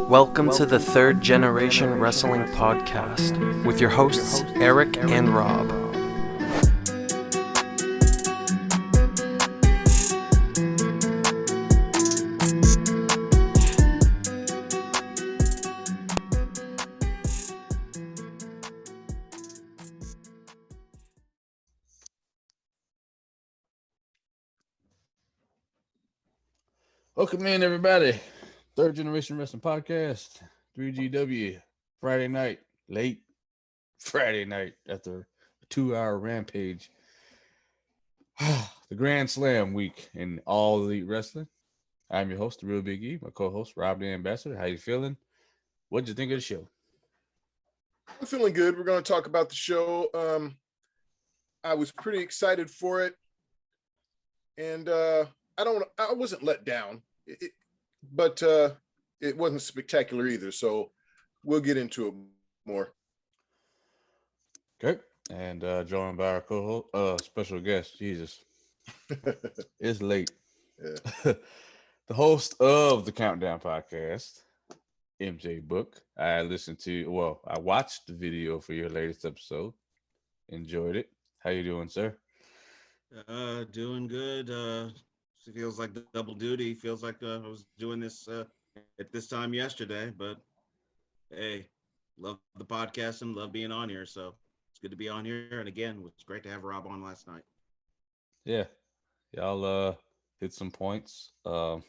Welcome to the Third Generation Wrestling Podcast with your hosts, Eric and Rob. Welcome in, everybody. Third Generation Wrestling Podcast, 3GW, Friday night, late Friday night after a 2-hour rampage. The Grand Slam week in all elite wrestling. I'm your host, DaReaL Big E, my co-host, Rob the Ambassador. How you feeling? What'd you think of the show? I'm feeling good. We're going to talk about the show. I was pretty excited for it. And I wasn't let down. But it wasn't spectacular either, so we'll get into it more. Okay, and joined by our co-host, special guest, Jesus. It's late. Yeah. The host of the Countdown Podcast, MJ Book. I watched the video for your latest episode. Enjoyed it. How you doing, sir? Doing good. It feels like double duty. Feels like I was doing this at this time yesterday, but hey, love the podcast and love being on here. So it's good to be on here. And again, it's great to have Rob on last night. Yeah, y'all hit some points. I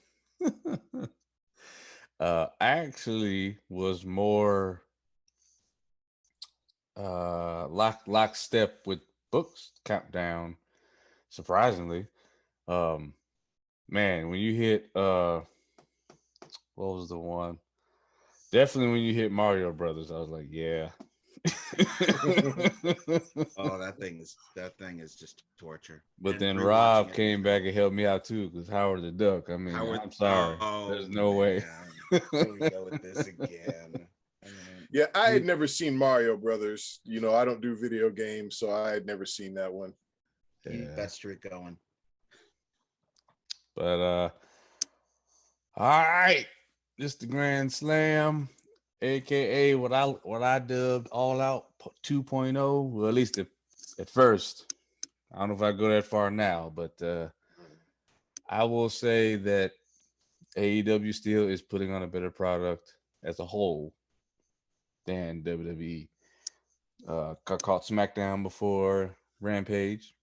actually was more lockstep with Book's Countdown. Surprisingly, man, when you hit what was the one? Definitely when you hit Mario Brothers, I was like, yeah. Oh, that thing is just torture. But And then rewatching Rob it, came back and helped me out too, because Howard the Duck. I mean, I'm sorry. There's no way. Here we go with this again. Yeah, I had never seen Mario Brothers. You know, I don't do video games, so I had never seen that one. Keep that streak going. But all right. This the Grand Slam, aka what I dubbed All Out 2.0. Well, at least at first. I don't know if I go that far now, but I will say that AEW still is putting on a better product as a whole than WWE. Caught SmackDown before Rampage.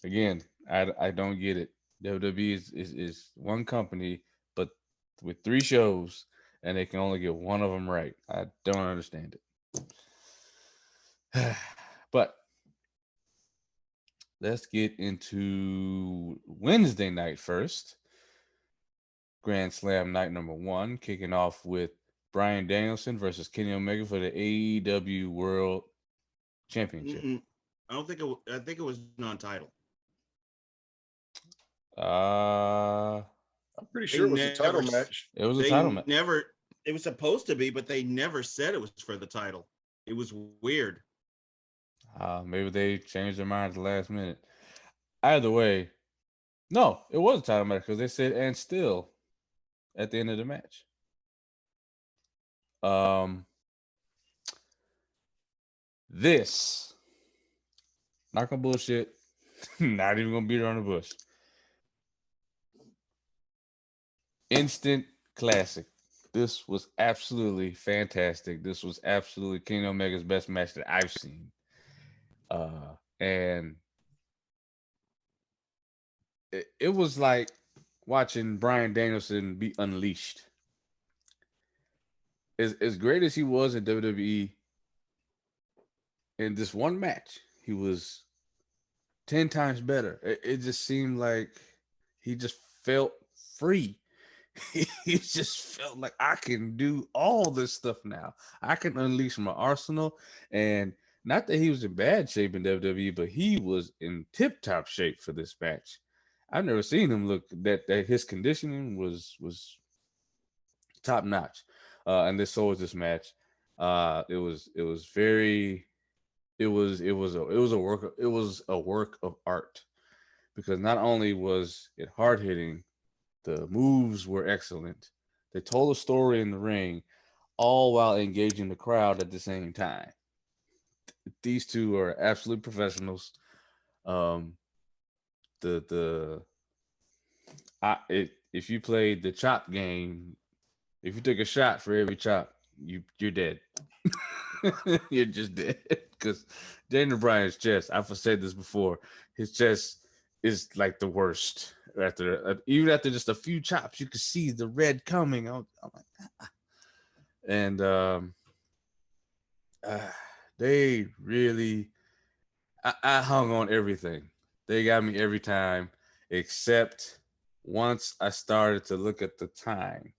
Again, I don't get it. WWE is one company, but with 3 shows, and they can only get one of them right. I don't understand it. But let's get into Wednesday night first. Grand Slam night number 1, kicking off with Bryan Danielson versus Kenny Omega for the AEW World Championship. I don't think it. I think it was non-title. I'm pretty sure it was a title match. It was a title match. It was supposed to be, but they never said it was for the title. It was weird. Maybe they changed their mind at the last minute. Either way, no, it was a title match because they said "and still" at the end of the match. This, not gonna bullshit, not even gonna beat around the bush. Instant classic. This was absolutely fantastic. This was absolutely Kenny Omega's best match that I've seen. And it was like watching Bryan Danielson be unleashed. As great as he was in WWE, in this one match, he was 10 times better. It just seemed like he just felt free. He just felt like I can do all this stuff now. I can unleash my arsenal. And not that he was in bad shape in WWE, but he was in tip-top shape for this match. I've never seen him look that his conditioning was top notch. And so was this match. It was a work of art, because not only was it hard hitting, the moves were excellent. They told a story in the ring, all while engaging the crowd at the same time. These two are absolute professionals. If you played the chop game, if you took a shot for every chop, you're dead. You're just dead. Because Daniel Bryan's chest, I've said this before, his chest is like the worst. Even after just a few chops, you could see the red coming. I'm like, ah. And they really, I hung on everything. They got me every time, except once I started to look at the time.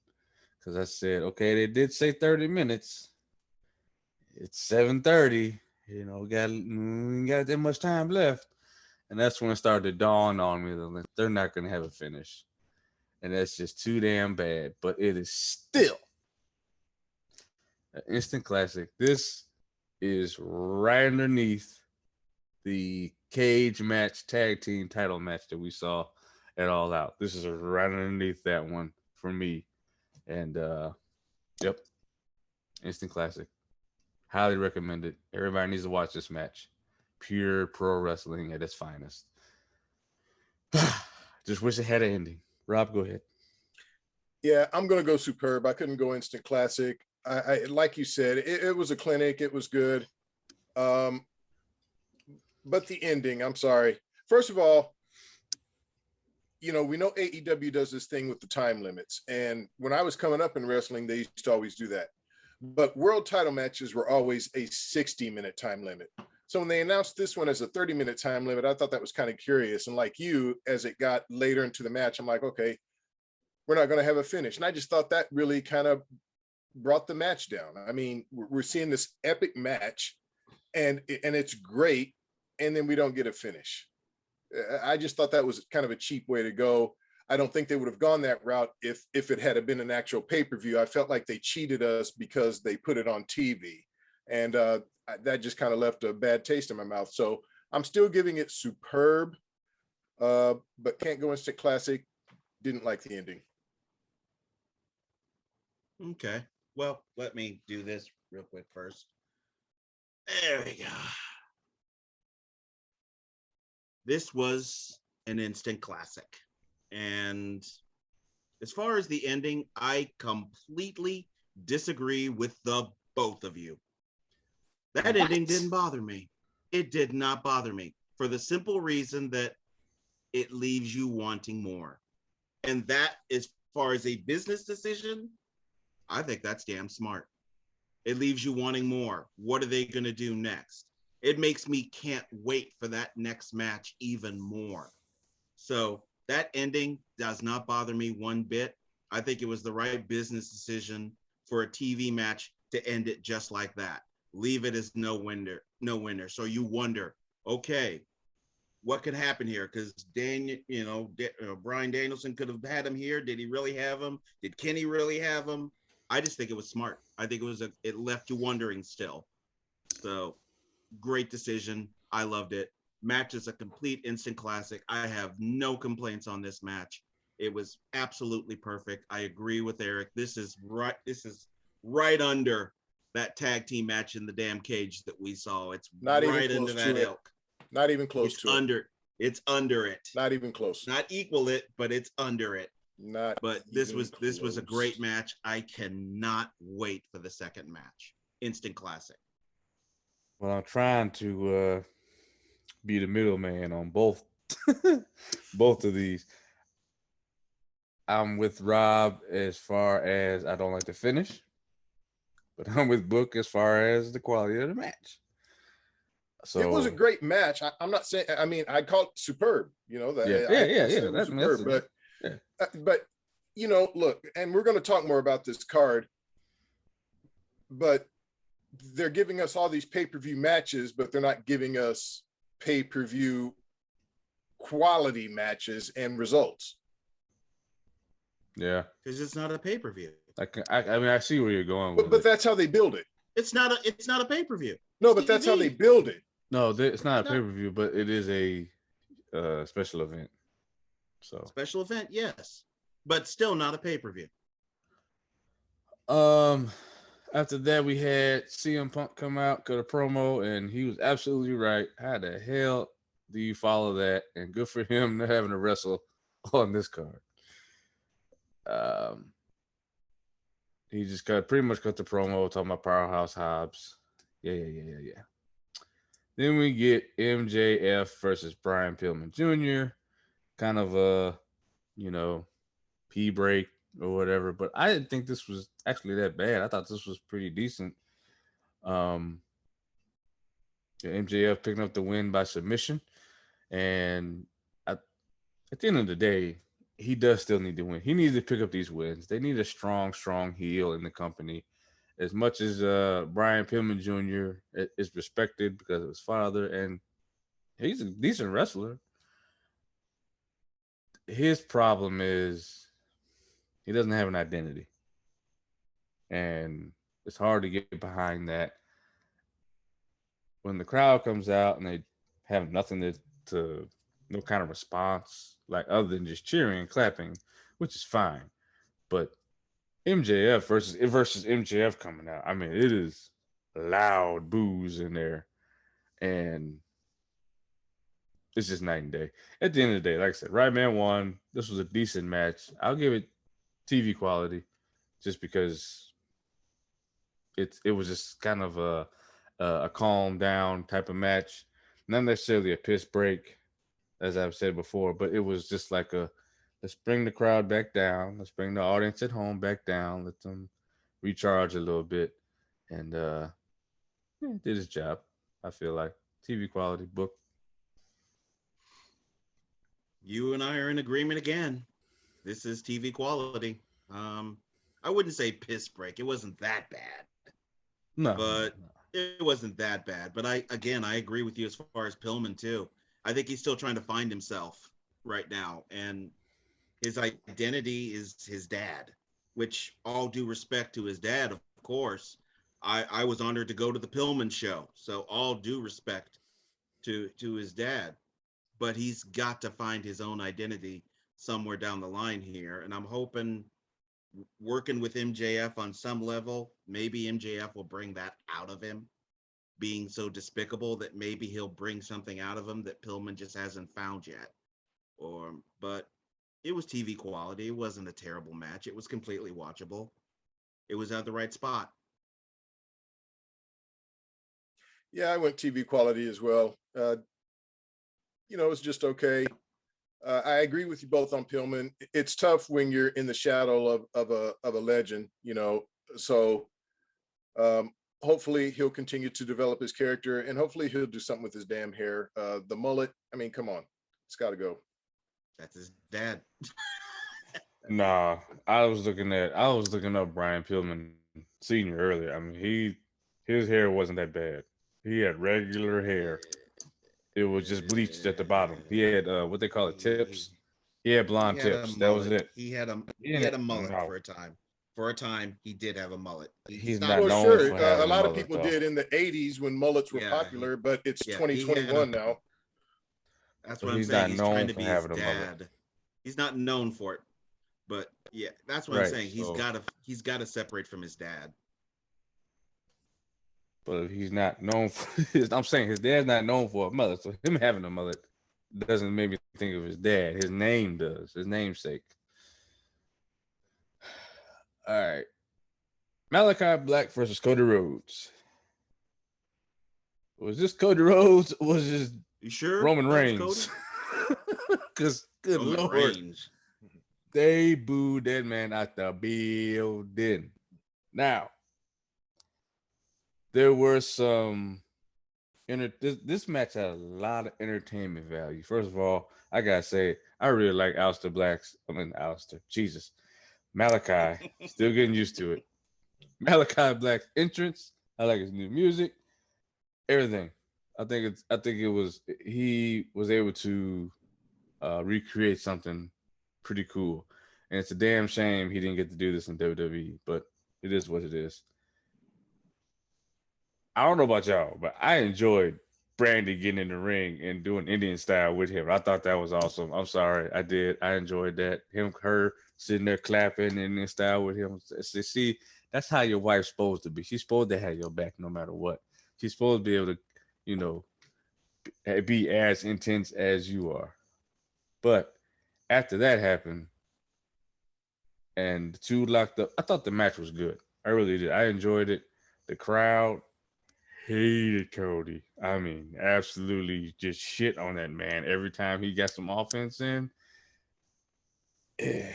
Because I said, okay, they did say 30 minutes. It's 7:30. You know, we ain't got that much time left. And that's when it started to dawn on me that they're not going to have a finish. And that's just too damn bad. But it is still an instant classic. This is right underneath the cage match, tag team title match that we saw at All Out. This is right underneath that one for me. And, yep, instant classic. Highly recommend it. Everybody needs to watch this match. Pure pro wrestling at its finest. Just wish it had an ending. Rob, go ahead. Yeah, I'm going to go superb. I couldn't go instant classic. I like you said, it was a clinic. It was good. But the ending, I'm sorry. First of all, you know, we know AEW does this thing with the time limits. And when I was coming up in wrestling, they used to always do that. But world title matches were always a 60-minute time limit. So when they announced this one as a 30-minute time limit, I thought that was kind of curious. And like you, as it got later into the match, I'm like, okay, we're not going to have a finish. And I just thought that really kind of brought the match down. I mean, we're seeing this epic match and it's great. And then we don't get a finish. I just thought that was kind of a cheap way to go. I don't think they would have gone that route if it had been an actual pay-per-view. I felt like they cheated us because they put it on TV. And that just kind of left a bad taste in my mouth. So I'm still giving it superb, but can't go instant classic. Didn't like the ending. Okay. Well, let me do this real quick first. There we go. This was an instant classic. And as far as the ending, I completely disagree with the both of you. That ending didn't bother me. It did not bother me for the simple reason that it leaves you wanting more. And that, as far as a business decision, I think that's damn smart. It leaves you wanting more. What are they going to do next? It makes me can't wait for that next match even more. So that ending does not bother me one bit. I think it was the right business decision for a TV match to end it just like that. Leave it as no winner. So you wonder, okay, what could happen here? Because Bryan Danielson could have had him here. Did he really have him? Did Kenny really have him? I just think it was smart. I think it left you wondering still. So great decision. I loved it. Match is a complete instant classic. I have no complaints on this match. It was absolutely perfect. I agree with Eric. This is right under that tag team match in the damn cage that we saw. It's not right even under close that to it. ilk. Not even close It's to under it. It's under it. Not even close. Not equal it, but it's under it. Not. But this was a great match. I cannot wait for the second match. Instant classic. Well, I'm trying to be the middleman on both both of these. I'm with Rob as far as I don't like the finish, but I'm with Book as far as the quality of the match. So it was a great match. I'm not saying. I mean, I call it superb. You know that. Yeah. Superb, but you know, look, and we're going to talk more about this card, but they're giving us all these pay-per-view matches, but they're not giving us pay-per-view quality matches and results. Yeah, because it's not a pay-per-view. I mean, I see where you're going with but that's how they build it. It's not a pay-per-view. No, but that's how they build it. No, it's not a pay-per-view, but it is a special event. So special event, yes, but still not a pay-per-view. After that, we had CM Punk come out, cut a promo, and he was absolutely right. How the hell do you follow that? And good for him not having to wrestle on this card. Um, he just pretty much cut the promo talking about Powerhouse Hobbs. Yeah. Then we get MJF versus Brian Pillman Jr. Kind of a, pee break or whatever. But I didn't think this was actually that bad. I thought this was pretty decent. MJF picking up the win by submission. And at the end of the day, he does still need to win. He needs to pick up these wins. They need a strong heel in the company. As much as Brian Pillman Jr. is respected because of his father, and he's a decent wrestler, his problem is he doesn't have an identity. And it's hard to get behind that. When the crowd comes out and they have nothing to no kind of response, like other than just cheering and clapping, which is fine. But MJF versus MJF coming out, I mean, it is loud boos in there. And it's just night and day. At the end of the day, like I said, Right Man won. This was a decent match. I'll give it TV quality just because it was just kind of a calm down type of match. Not necessarily a piss break, as I've said before, but it was just like let's bring the crowd back down. Let's bring the audience at home back down. Let them recharge a little bit. And did his job, I feel like. TV quality, book. You and I are in agreement again. This is TV quality. I wouldn't say piss break. It wasn't that bad. No. But it wasn't that bad. But I agree with you as far as Pillman too. I think he's still trying to find himself right now. And his identity is his dad, which all due respect to his dad, of course. I was honored to go to the Pillman show. So all due respect to his dad. But he's got to find his own identity somewhere down the line here. And I'm hoping working with MJF on some level, maybe MJF will bring that out of him, being so despicable that maybe he'll bring something out of him that Pillman just hasn't found yet. But it was TV quality. It wasn't a terrible match. It was completely watchable. It was at the right spot. Yeah, I went TV quality as well. It was just okay. I agree with you both on Pillman. It's tough when you're in the shadow of a legend, So hopefully he'll continue to develop his character, and hopefully he'll do something with his damn hair. The mullet, I mean, come on, it's got to go. That's his dad. Nah, I was looking up Brian Pillman Sr. earlier. I mean, his hair wasn't that bad. He had regular hair. It was just bleached at the bottom. He had what they call it, tips. He had blonde tips. That was it. He had a mullet for a time. For a time, he did have a mullet. He's not well, known sure. for having a lot a of people mullet, did in the 80s when mullets were popular, but it's 2021 now. That's what I'm saying. He's trying to be his dad. He's not known for it, but yeah, that's what I'm saying. He's got to separate from his dad. But if he's not known for I'm saying his dad's not known for a mullet, so him having a mullet doesn't make me think of his dad. His name does. His namesake. All right. Malachi Black versus Cody Rhodes. Was this Cody Rhodes or was this you sure Roman Reigns? Because good Roman Lord, Reigns. They booed that man out the building. Now, there were some this match had a lot of entertainment value. First of all, I gotta say, I really like Malachi. Still getting used to it. Malachi Black's entrance. I like his new music. Everything. I think he was able to recreate something pretty cool. And it's a damn shame he didn't get to do this in WWE, but it is what it is. I don't know about y'all, but I enjoyed Brandy getting in the ring and doing Indian style with him. I thought that was awesome. I'm sorry, I did. I enjoyed that. Her sitting there clapping Indian style with him. See, That's how your wife's supposed to be. She's supposed to have your back no matter what. She's supposed to be able to, you know, be as intense as you are. But after that happened and the two locked up, I thought the match was good. I really did. I enjoyed it. The crowd hated Cody. I mean, absolutely just shit on that man every time he got some offense in. And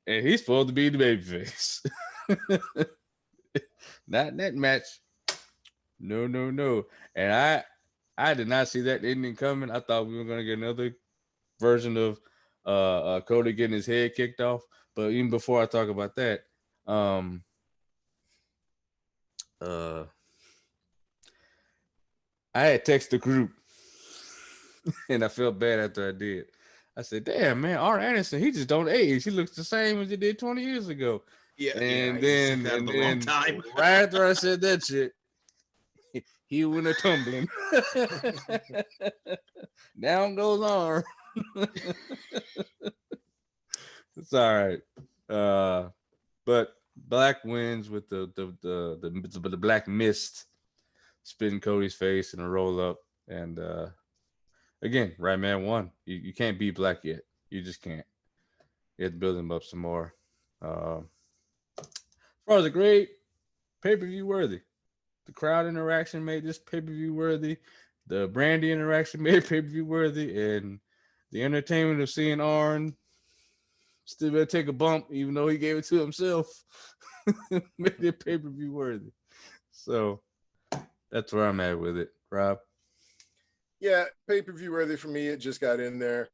he's supposed to be the babyface. Not in that match. No, no, no. And I did not see that ending coming. I thought we were gonna get another version of Cody getting his head kicked off. But even before I talk about that, I had texted the group and I felt bad after I did. I said, damn, man, R. Anderson, he just don't age. He looks the same as he did 20 years ago. Yeah, and yeah, then, long time. right after I said that shit, he went a tumbling. Down goes arm. It's all right. But Black wins with the black mist spitting Cody's face in a roll up. And again, right man won. You can't beat Black yet. You just can't. You have to build him up some more. As far as a great pay-per-view worthy. The crowd interaction made this pay-per-view worthy. The Brandy interaction made pay-per-view worthy. And the entertainment of seeing Arn still better take a bump, even though he gave it to himself, made it pay-per-view worthy. So that's where I'm at with it. Rob? Yeah, pay-per-view worthy for me. It just got in there.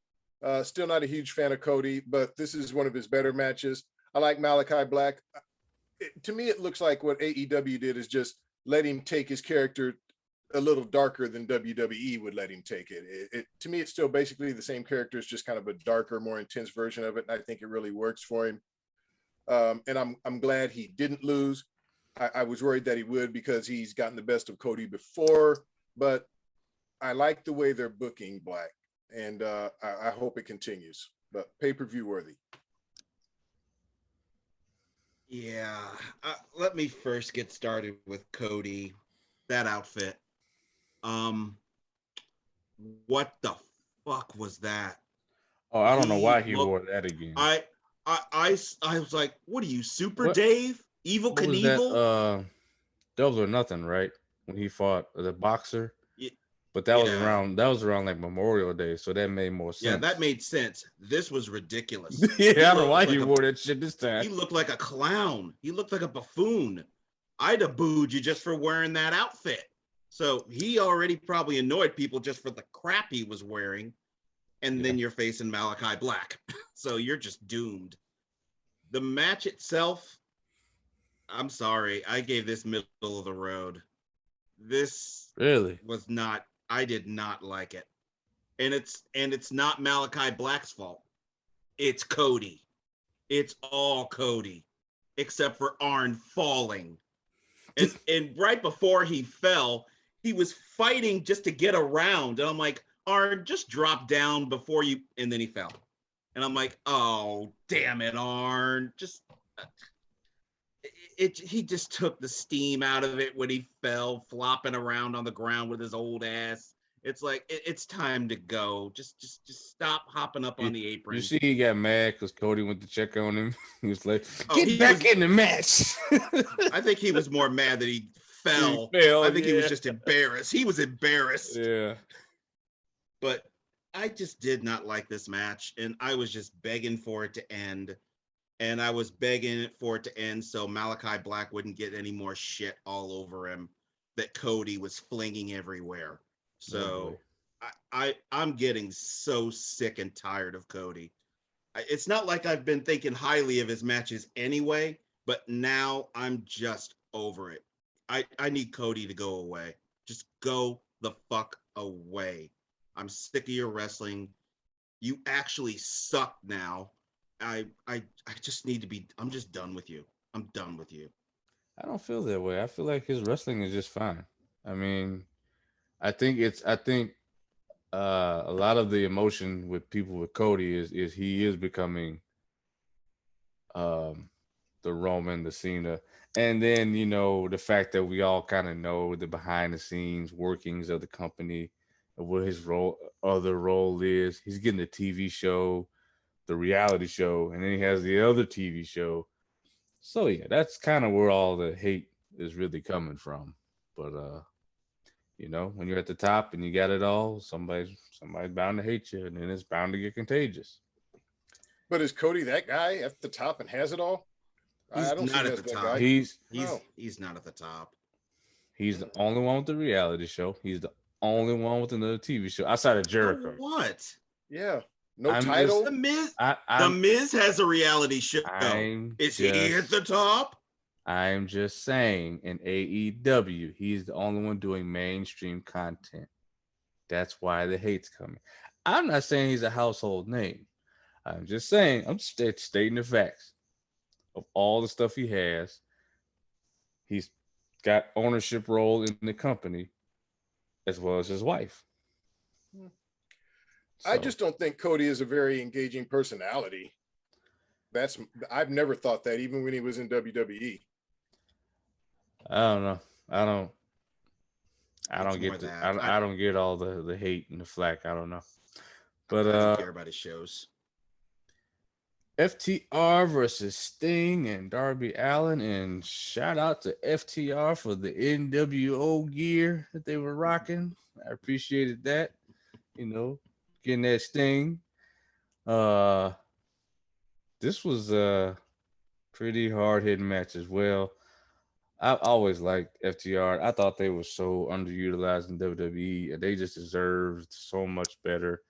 Still not a huge fan of Cody, but this is one of his better matches. I like Malachi Black. To me, it looks like what AEW did is just let him take his character a little darker than WWE would let him take it. To me, it's still basically the same character. It's just kind of a darker, more intense version of it, and I think it really works for him. And I'm glad he didn't lose. I was worried that he would because he's gotten the best of Cody before, but I like the way they're booking Black, and I hope it continues. But pay-per-view worthy. Yeah, let me first get started with Cody. That outfit. What the fuck was that? Oh, I don't know why he wore that again. I was like, what are you, Super What? Dave? Evil What was Knievel? that? Double or Nothing, right? When he fought the boxer. Yeah. But that was around like Memorial Day, so that made more sense. Yeah, that made sense. This was ridiculous. Yeah, I don't know why he wore that shit this time. He looked like a clown. He looked like a buffoon. I'd have booed you just for wearing that outfit. So he already probably annoyed people just for the crap he was wearing. And then you're facing Malachi Black. So you're just doomed. The match itself, I'm sorry, I gave this middle of the road. This really was not, I did not like it. And it's not Malachi Black's fault. It's Cody. It's all Cody, except for Arn falling. And right before he fell, he was fighting just to get around. And I'm like, Arn, just drop down before you, and then he fell. And I'm like, oh, damn it, Arn. He just took the steam out of it when he fell, flopping around on the ground with his old ass. It's like, it's time to go. Just stop hopping up on the apron. You see, he got mad because Cody went to check on him. He was like, get back in the match. I think he was more mad that he fell. I think he was just embarrassed. He was embarrassed. Yeah. But I just did not like this match, and I was just begging for it to end. And I was begging for it to end so Malachi Black wouldn't get any more shit all over him that Cody was flinging everywhere. So I'm getting so sick and tired of Cody. It's not like I've been thinking highly of his matches anyway, but now I'm just over it. I need Cody to go away. Just go the fuck away. I'm sick of your wrestling. You actually suck now. I just need to be, I'm just done with you. I'm done with you. I don't feel that way. I feel like his wrestling is just fine. I mean, I think a lot of the emotion with people with Cody is he is becoming the Roman, the Cena, and then the fact that we all kind of know the behind the scenes workings of the company, and what his other role is. He's getting the TV show, the reality show, and then he has the other TV show. So yeah, that's kind of where all the hate is really coming from. But when you're at the top and you got it all, somebody's bound to hate you, and then it's bound to get contagious. But is Cody that guy at the top and has it all? He's I don't see not him at as the that top. guy. He's No. He's not at the top. he's the only one with the reality show. He's the only one with another TV show outside of Jericho. What? Yeah. No I'm title. The Miz. I, The I'm Miz has a reality show. I'm Is he at the top? I'm just saying, in AEW, he's the only one doing mainstream content. That's why the hate's coming. I'm not saying he's a household name. I'm just saying, I'm stating the facts of all the stuff he has. He's got ownership role in the company as well as his wife. I So, just don't think Cody is a very engaging personality. I've never thought that, even when he was in WWE. I don't know. I don't It's get more the, that. I don't get all the hate and the flack. I don't know. But I don't care about his shows. FTR versus Sting and Darby Allin, and shout out to FTR for the NWO gear that they were rocking. I appreciated that. Getting that Sting. This was a pretty hard hitting match as well. I've always liked FTR. I thought they were so underutilized in WWE, and they just deserved so much better.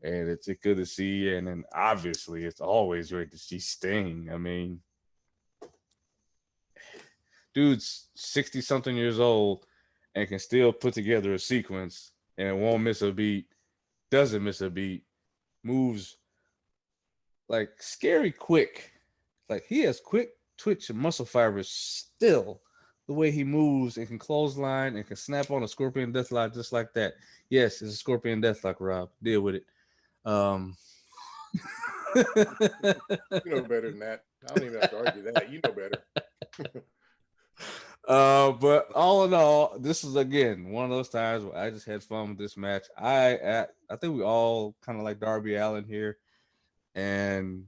And it's good to see. And then obviously, it's always great to see Sting. I mean, dude's 60 something years old and can still put together a sequence and won't miss a beat, doesn't miss a beat, moves like scary quick. Like he has quick twitch and muscle fibers still. The way he moves and can clothesline and can snap on a scorpion deathlock just like that. Yes, it's a scorpion deathlock, Rob. Deal with it. You know better than that. I don't even have to argue that. You know better. But all in all, this is again one of those times where I just had fun with this match. I think we all kind of like Darby Allin here, and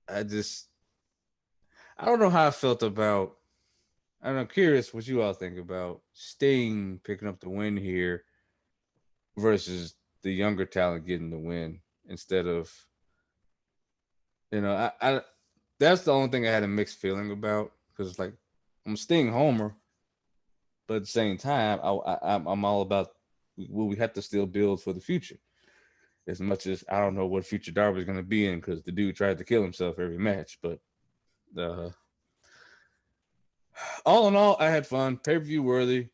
I don't know how I felt about. I'm curious what you all think about Sting picking up the win here versus the younger talent getting the win instead of, I that's the only thing I had a mixed feeling about, because it's like I'm a Sting homer, but at the same time, I'm all about we have to still build for the future. As much as I don't know what future Darby's going to be in, because the dude tried to kill himself every match, but all in all, I had fun. Pay-per-view worthy.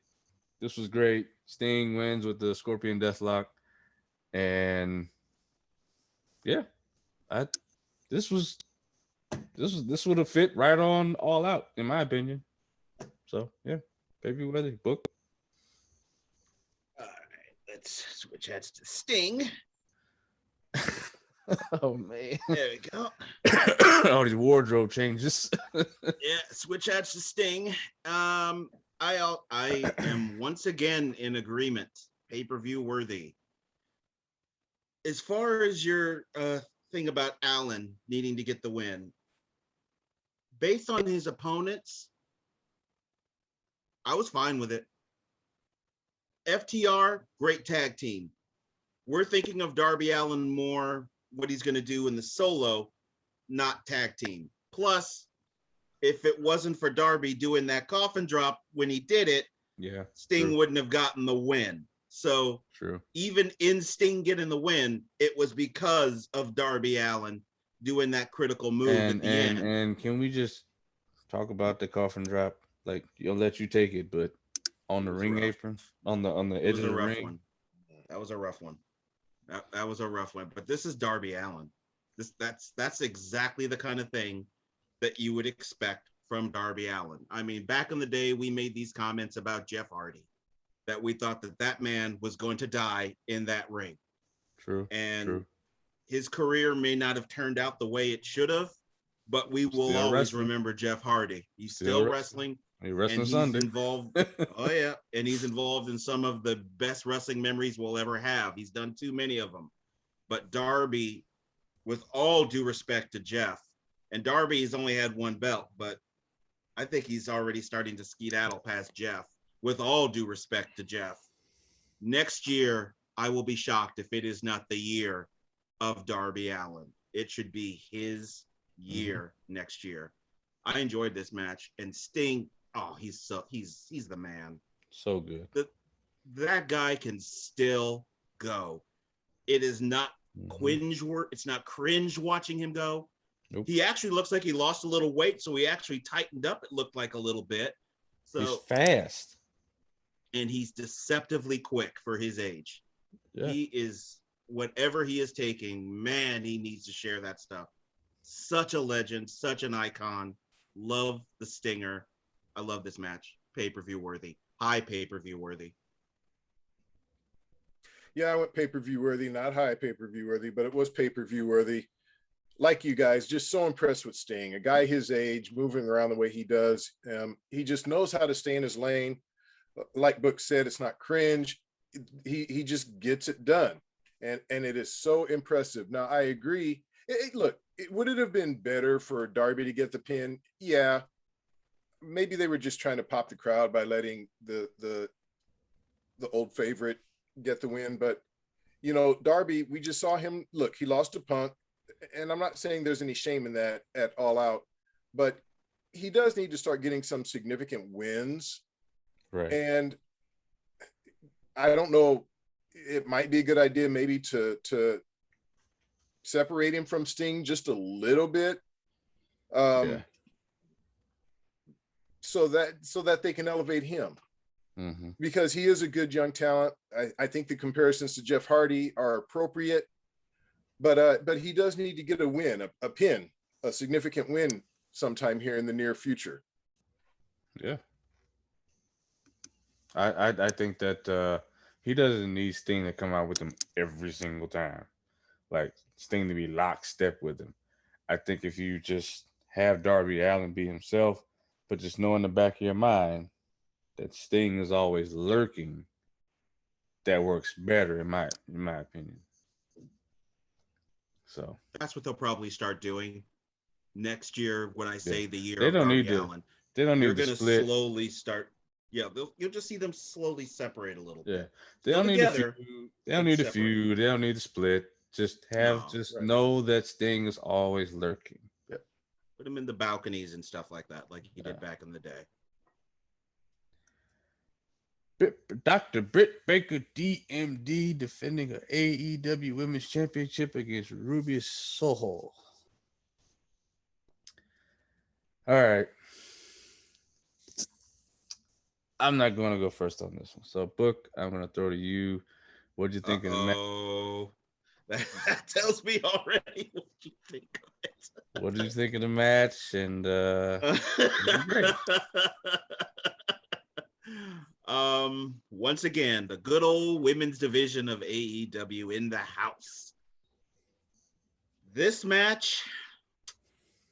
This was great. Sting wins with the Scorpion Deathlock, and yeah, this would have fit right on All Out in my opinion. So yeah, pay-per-view worthy. Book. All right, let's switch heads to Sting. Oh man, There we go. all these wardrobe changes. Yeah, switch heads to Sting. I am once again in agreement. Pay-per-view worthy. As far as your thing about Allen needing to get the win, based on his opponents, I was fine with it. FTR, great tag team. We're thinking of Darby Allin more, what he's going to do in the solo, not tag team. Plus, if it wasn't for Darby doing that coffin drop when he did it, Yeah, Sting true. wouldn't have gotten the win. So True. even in Sting getting the win, it was because of Darby Allin doing that critical move at the end. And can we just talk about the coffin drop? Like, you'll let you take it, but on the ring apron, on the edge of the ring. One. That was a rough one. That was a rough one. But this is Darby Allin. That's exactly the kind of thing that you would expect from Darby Allin. I mean, back in the day, we made these comments about Jeff Hardy, that we thought that man was going to die in that ring. True. And true. his career may not have turned out the way it should have, but we will Still always wrestling. remember Jeff Hardy. He's Still still wrestling. He wrestling And he's Sunday. involved. Oh yeah, and he's involved in some of the best wrestling memories we'll ever have. He's done too many of them. But Darby, with all due respect to Jeff, and Darby has only had one belt, but I think he's already starting to skedaddle past Jeff. With all due respect to Jeff, next year I will be shocked if it is not the year of Darby Allin. It should be his year next year. I enjoyed this match, and Sting. Oh, he's the man. So good. That guy can still go. It is not It's not cringe watching him go. Nope. He actually looks like he lost a little weight, so he actually tightened up. It looked like a little bit. So he's fast, and he's deceptively quick for his age. Yeah. He is whatever he is taking. Man, he needs to share that stuff. Such a legend, such an icon. Love the Stinger. I love this match. Pay-per-view worthy. High pay-per-view worthy. Yeah, I went pay-per-view worthy, not high pay-per-view worthy, but it was pay-per-view worthy. Like you guys, just so impressed with Sting. A guy his age, moving around the way he does. He just knows how to stay in his lane. Like Book said, it's not cringe. He just gets it done. And it is so impressive. Now, I agree. Look, would it have been better for Darby to get the pin? Yeah. Maybe they were just trying to pop the crowd by letting the old favorite get the win. But, Darby, we just saw him. Look, he lost to Punk. And I'm not saying there's any shame in that at All Out. But he does need to start getting some significant wins. Right. And I don't know. It might be a good idea maybe to separate him from Sting just a little bit. So that they can elevate him, because he is a good young talent. I think the comparisons to Jeff Hardy are appropriate, but he does need to get a win, a pin, a significant win sometime here in the near future. Yeah, I think that he doesn't need Sting to come out with him every single time, like Sting to be lockstep with him. I think if you just have Darby Allin be himself, but just know in the back of your mind that Sting is always lurking, that works better in my opinion. So that's what they'll probably start doing next year. When I say the year they of don't Darby need to. Allin, They don't need they're to going to split. slowly start. Yeah, you'll just see them slowly separate a little bit. They don't need together, to feud. They don't need to feud. They don't need to split. Just know that Sting is always lurking. Yeah. Put him in the balconies and stuff like that, like he did back in the day. Dr. Britt Baker DMD defending an AEW Women's Championship against Ruby Soho. All right. I'm not going to go first on this one. So, Book, I'm going to throw to you. What did you think of the match? Oh, that tells me already what you think of it. What did you think of the match? And great. Once again, the good old women's division of AEW in the house. This match,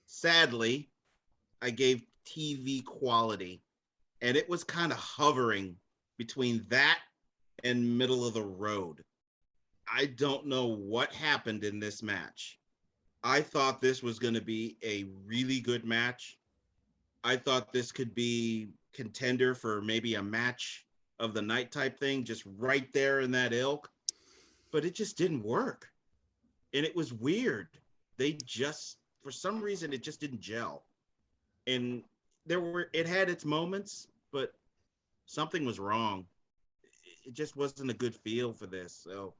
sadly, I gave TV quality, and it was kind of hovering between that and middle of the road. I don't know what happened in this match. I thought this was going to be a really good match. I thought this could be contender for maybe a match of the night type thing, just right there in that ilk. But it just didn't work. And it was weird. For some reason, it just didn't gel. And it had its moments, but something was wrong. It just wasn't a good feel for this. So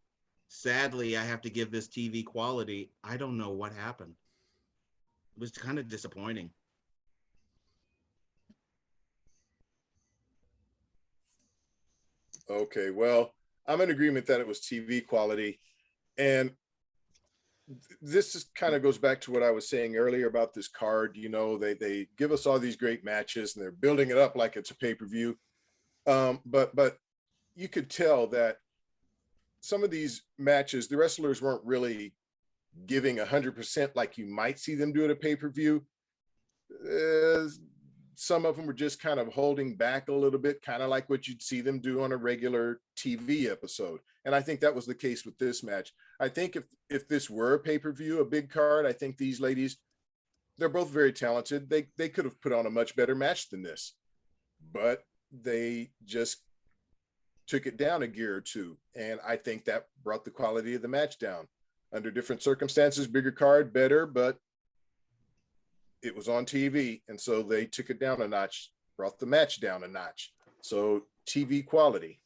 sadly, I have to give this TV quality. I don't know what happened. It was kind of disappointing. Okay, well, I'm in agreement that it was TV quality. And this just kind of goes back to what I was saying earlier about this card. They give us all these great matches and they're building it up like it's a pay-per-view. But you could tell that some of these matches, the wrestlers weren't really giving 100% like you might see them do at a pay-per-view. Some of them were just kind of holding back a little bit, kind of like what you'd see them do on a regular TV episode. And I think that was the case with this match. I think if this were a pay-per-view, a big card, I think these ladies, they're both very talented. They could have put on a much better match than this, but they just took it down a gear or two. And I think that brought the quality of the match down. Under different circumstances, bigger card, better, but it was on TV. And so they took it down a notch, brought the match down a notch. So TV quality.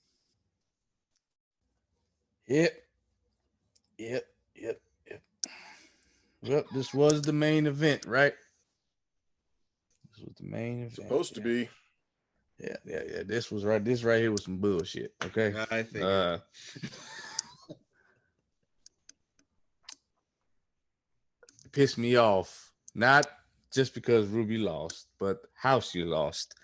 Yep. Well, this was the main event, right? This was the main event. Supposed to be. Yeah. This right here was some bullshit. Okay. I think. Pissed me off. Not just because Ruby lost, but how she lost.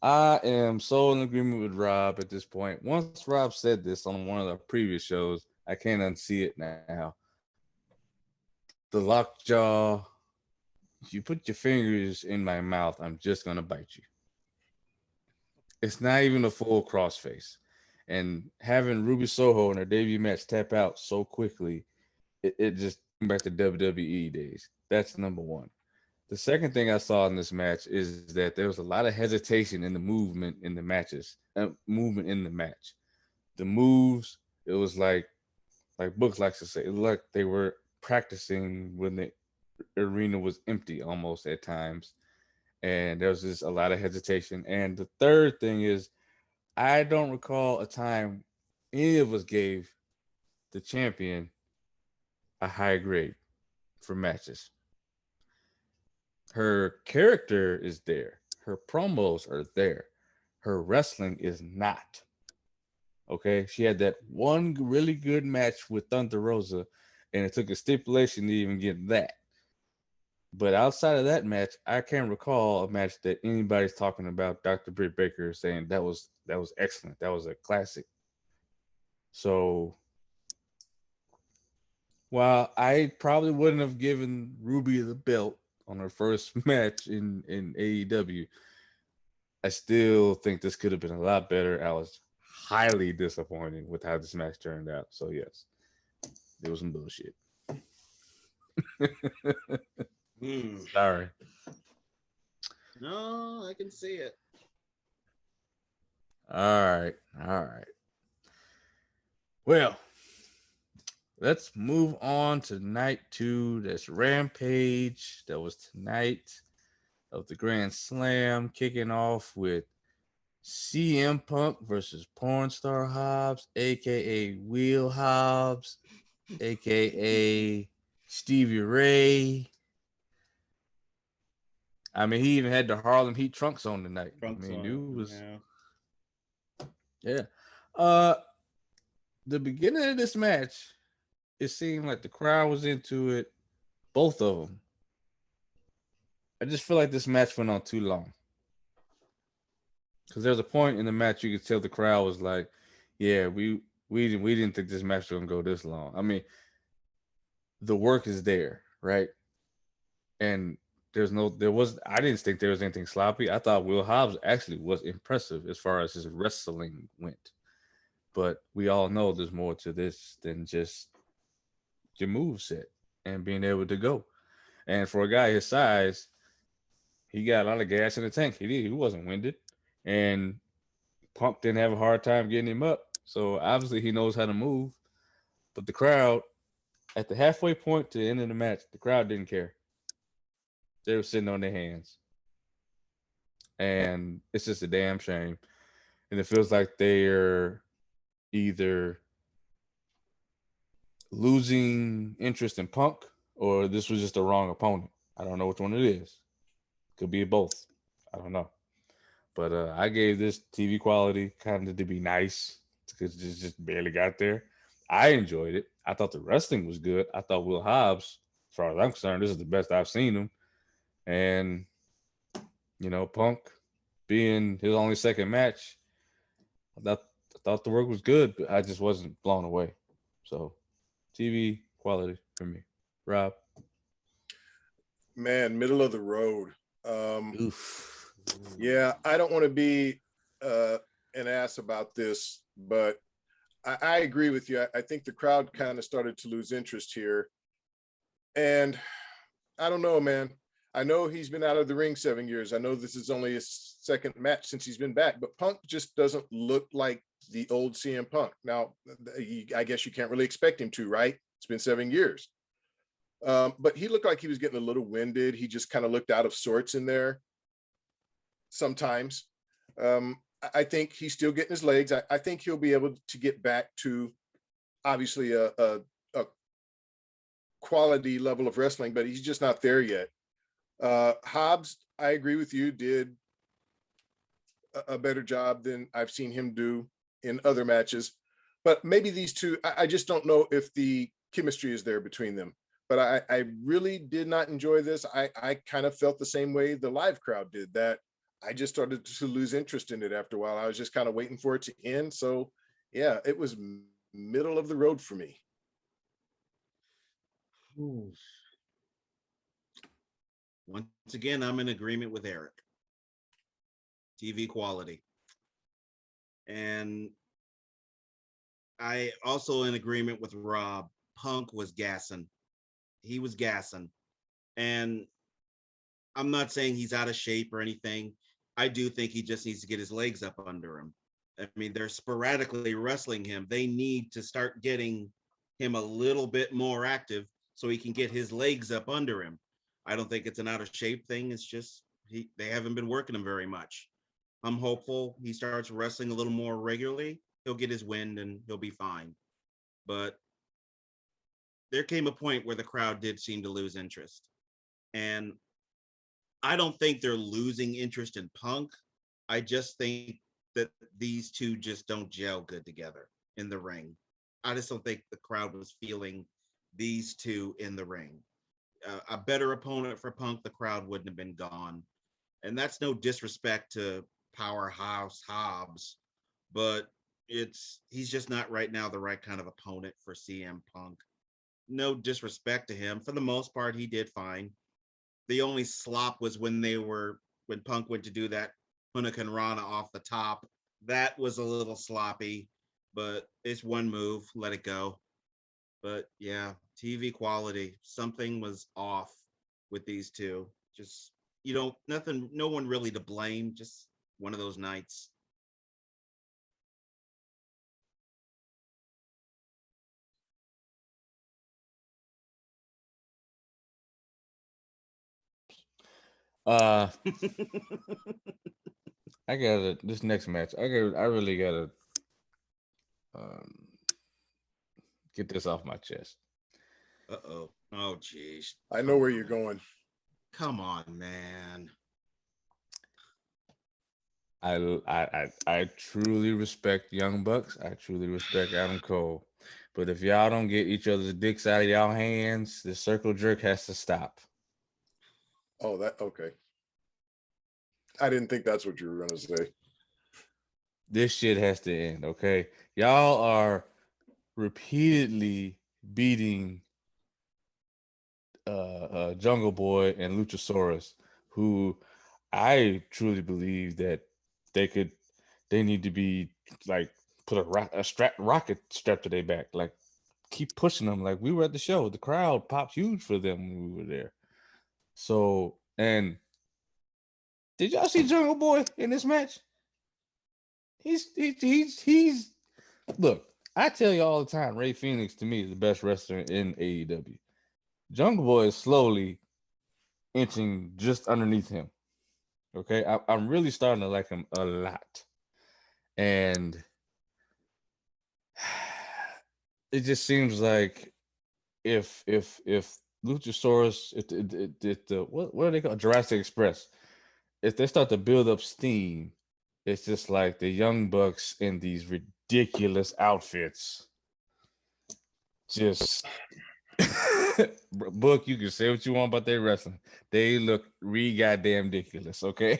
I am so in agreement with Rob at this point. Once Rob said this on one of the previous shows, I can't unsee it now. The lockjaw. If you put your fingers in my mouth, I'm just going to bite you. It's not even a full crossface. And having Ruby Soho in her debut match tap out so quickly, it just went back to WWE days. That's number one. The second thing I saw in this match is that there was a lot of hesitation in the movement in the matches, movement in the match. The moves, it was like Books likes to say, it looked like they were practicing when the arena was empty almost at times. And there was just a lot of hesitation. And the third thing is, I don't recall a time any of us gave the champion a high grade for matches. Her character is there. Her promos are there. Her wrestling is not. Okay? She had that one really good match with Thunder Rosa, and it took a stipulation to even get that. But outside of that match, I can't recall a match that anybody's talking about Dr. Britt Baker saying that was excellent. That was a classic. So while I probably wouldn't have given Ruby the belt on her first match in AEW, I still think this could have been a lot better. I was highly disappointed with how this match turned out. So yes, it was some bullshit. Sorry. No, I can see it. All right. Well, let's move on to night 2. That's Rampage. That was tonight of the Grand Slam, kicking off with CM Punk versus Pornstar Hobbs, a.k.a. Will Hobbs, a.k.a. Stevie Ray. I mean, he even had the Harlem Heat trunks on tonight. Dude was... Yeah. The beginning of this match, it seemed like the crowd was into it. Both of them. I just feel like this match went on too long. Because there's a point in the match you could tell the crowd was like, yeah, we didn't think this match was going to go this long. I mean, the work is there, right? And I didn't think there was anything sloppy. I thought Will Hobbs actually was impressive as far as his wrestling went. But we all know there's more to this than just your moveset and being able to go. And for a guy his size, he got a lot of gas in the tank. He wasn't winded. And Punk didn't have a hard time getting him up. So obviously he knows how to move. But the crowd, at the halfway point to the end of the match, the crowd didn't care. They were sitting on their hands. And it's just a damn shame. And it feels like they're either losing interest in Punk or this was just the wrong opponent. I don't know which one it is. Could be both. I don't know. But I gave this TV quality kind of to be nice because it just barely got there. I enjoyed it. I thought the wrestling was good. I thought Will Hobbs, as far as I'm concerned, this is the best I've seen him. And, Punk being his only second match, I thought the work was good, but I just wasn't blown away. So, TV quality for me. Rob. Man, middle of the road. Oof. Yeah, I don't want to be an ass about this, but I agree with you. I think the crowd kind of started to lose interest here. And I don't know, man. I know he's been out of the ring 7 years. I know this is only his second match since he's been back, but Punk just doesn't look like the old CM Punk. Now, I guess you can't really expect him to, right? It's been 7 years. But he looked like he was getting a little winded. He just kind of looked out of sorts in there sometimes. I think he's still getting his legs. I think he'll be able to get back to obviously a quality level of wrestling, but he's just not there yet. Hobbs, I agree with you, did a better job than I've seen him do in other matches. But maybe these two, I just don't know if the chemistry is there between them. But I really did not enjoy this. I kind of felt the same way the live crowd did, that I just started to lose interest in it after a while. I was just kind of waiting for it to end. So, yeah, it was middle of the road for me. Ooh. Once again, I'm in agreement with Eric. TV quality. And I also in agreement with Rob. Punk was gassing. He was gassing. And I'm not saying he's out of shape or anything. I do think he just needs to get his legs up under him. I mean, they're sporadically wrestling him. They need to start getting him a little bit more active so he can get his legs up under him. I don't think it's an out of shape thing. It's just they haven't been working him very much. I'm hopeful he starts wrestling a little more regularly. He'll get his wind and he'll be fine. But there came a point where the crowd did seem to lose interest. And I don't think they're losing interest in Punk. I just think that these two just don't gel good together in the ring. I just don't think the crowd was feeling these two in the ring. A better opponent for Punk, the crowd wouldn't have been gone. And that's no disrespect to Powerhouse Hobbs, but he's just not right now the right kind of opponent for CM Punk. No disrespect to him. For the most part, he did fine. The only slop was when Punk went to do that Hurricane Rana off the top. That was a little sloppy, but it's one move. Let it go. But yeah, TV quality, something was off with these two. Just, no one really to blame. Just one of those nights. I gotta this next match. I really gotta get this off my chest. Uh-oh. Oh, geez. I know where you're going. Come on, man. I truly respect Young Bucks. I truly respect Adam Cole. But if y'all don't get each other's dicks out of y'all hands, the circle jerk has to stop. Oh, okay. I didn't think that's what you were going to say. This shit has to end, okay? Y'all are repeatedly beating Jungle Boy and Luchasaurus, who I truly believe that they need to be like put a rocket strap to their back, like keep pushing them. Like we were at the show, the crowd popped huge for them when we were there. So, and did y'all see Jungle Boy in this match? He's look, I tell you all the time, Ray Phoenix to me is the best wrestler in AEW. Jungle Boy is slowly inching just underneath him. Okay, I'm really starting to like him a lot, and it just seems like if Luchasaurus, if the what are they called, Jurassic Express, if they start to build up steam, it's just like the Young Bucks in these ridiculous outfits. Just Book, you can say what you want about their wrestling. They look goddamn ridiculous, okay?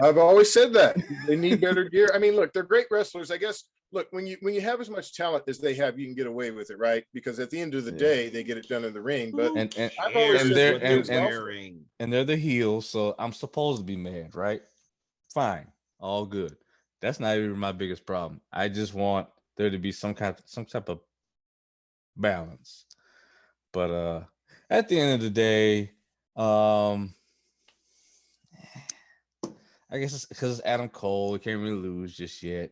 I've always said that. They need better gear. I mean, look, they're great wrestlers. I guess look, when you have as much talent as they have, you can get away with it, right? Because at the end of the day, they get it done in the ring. But I've always said what they're wearing. And they're the heels, so I'm supposed to be mad, right? Fine, all good. That's not even my biggest problem. I just want there to be some type of balance. But at the end of the day, I guess it's because it's Adam Cole. We can't really lose just yet.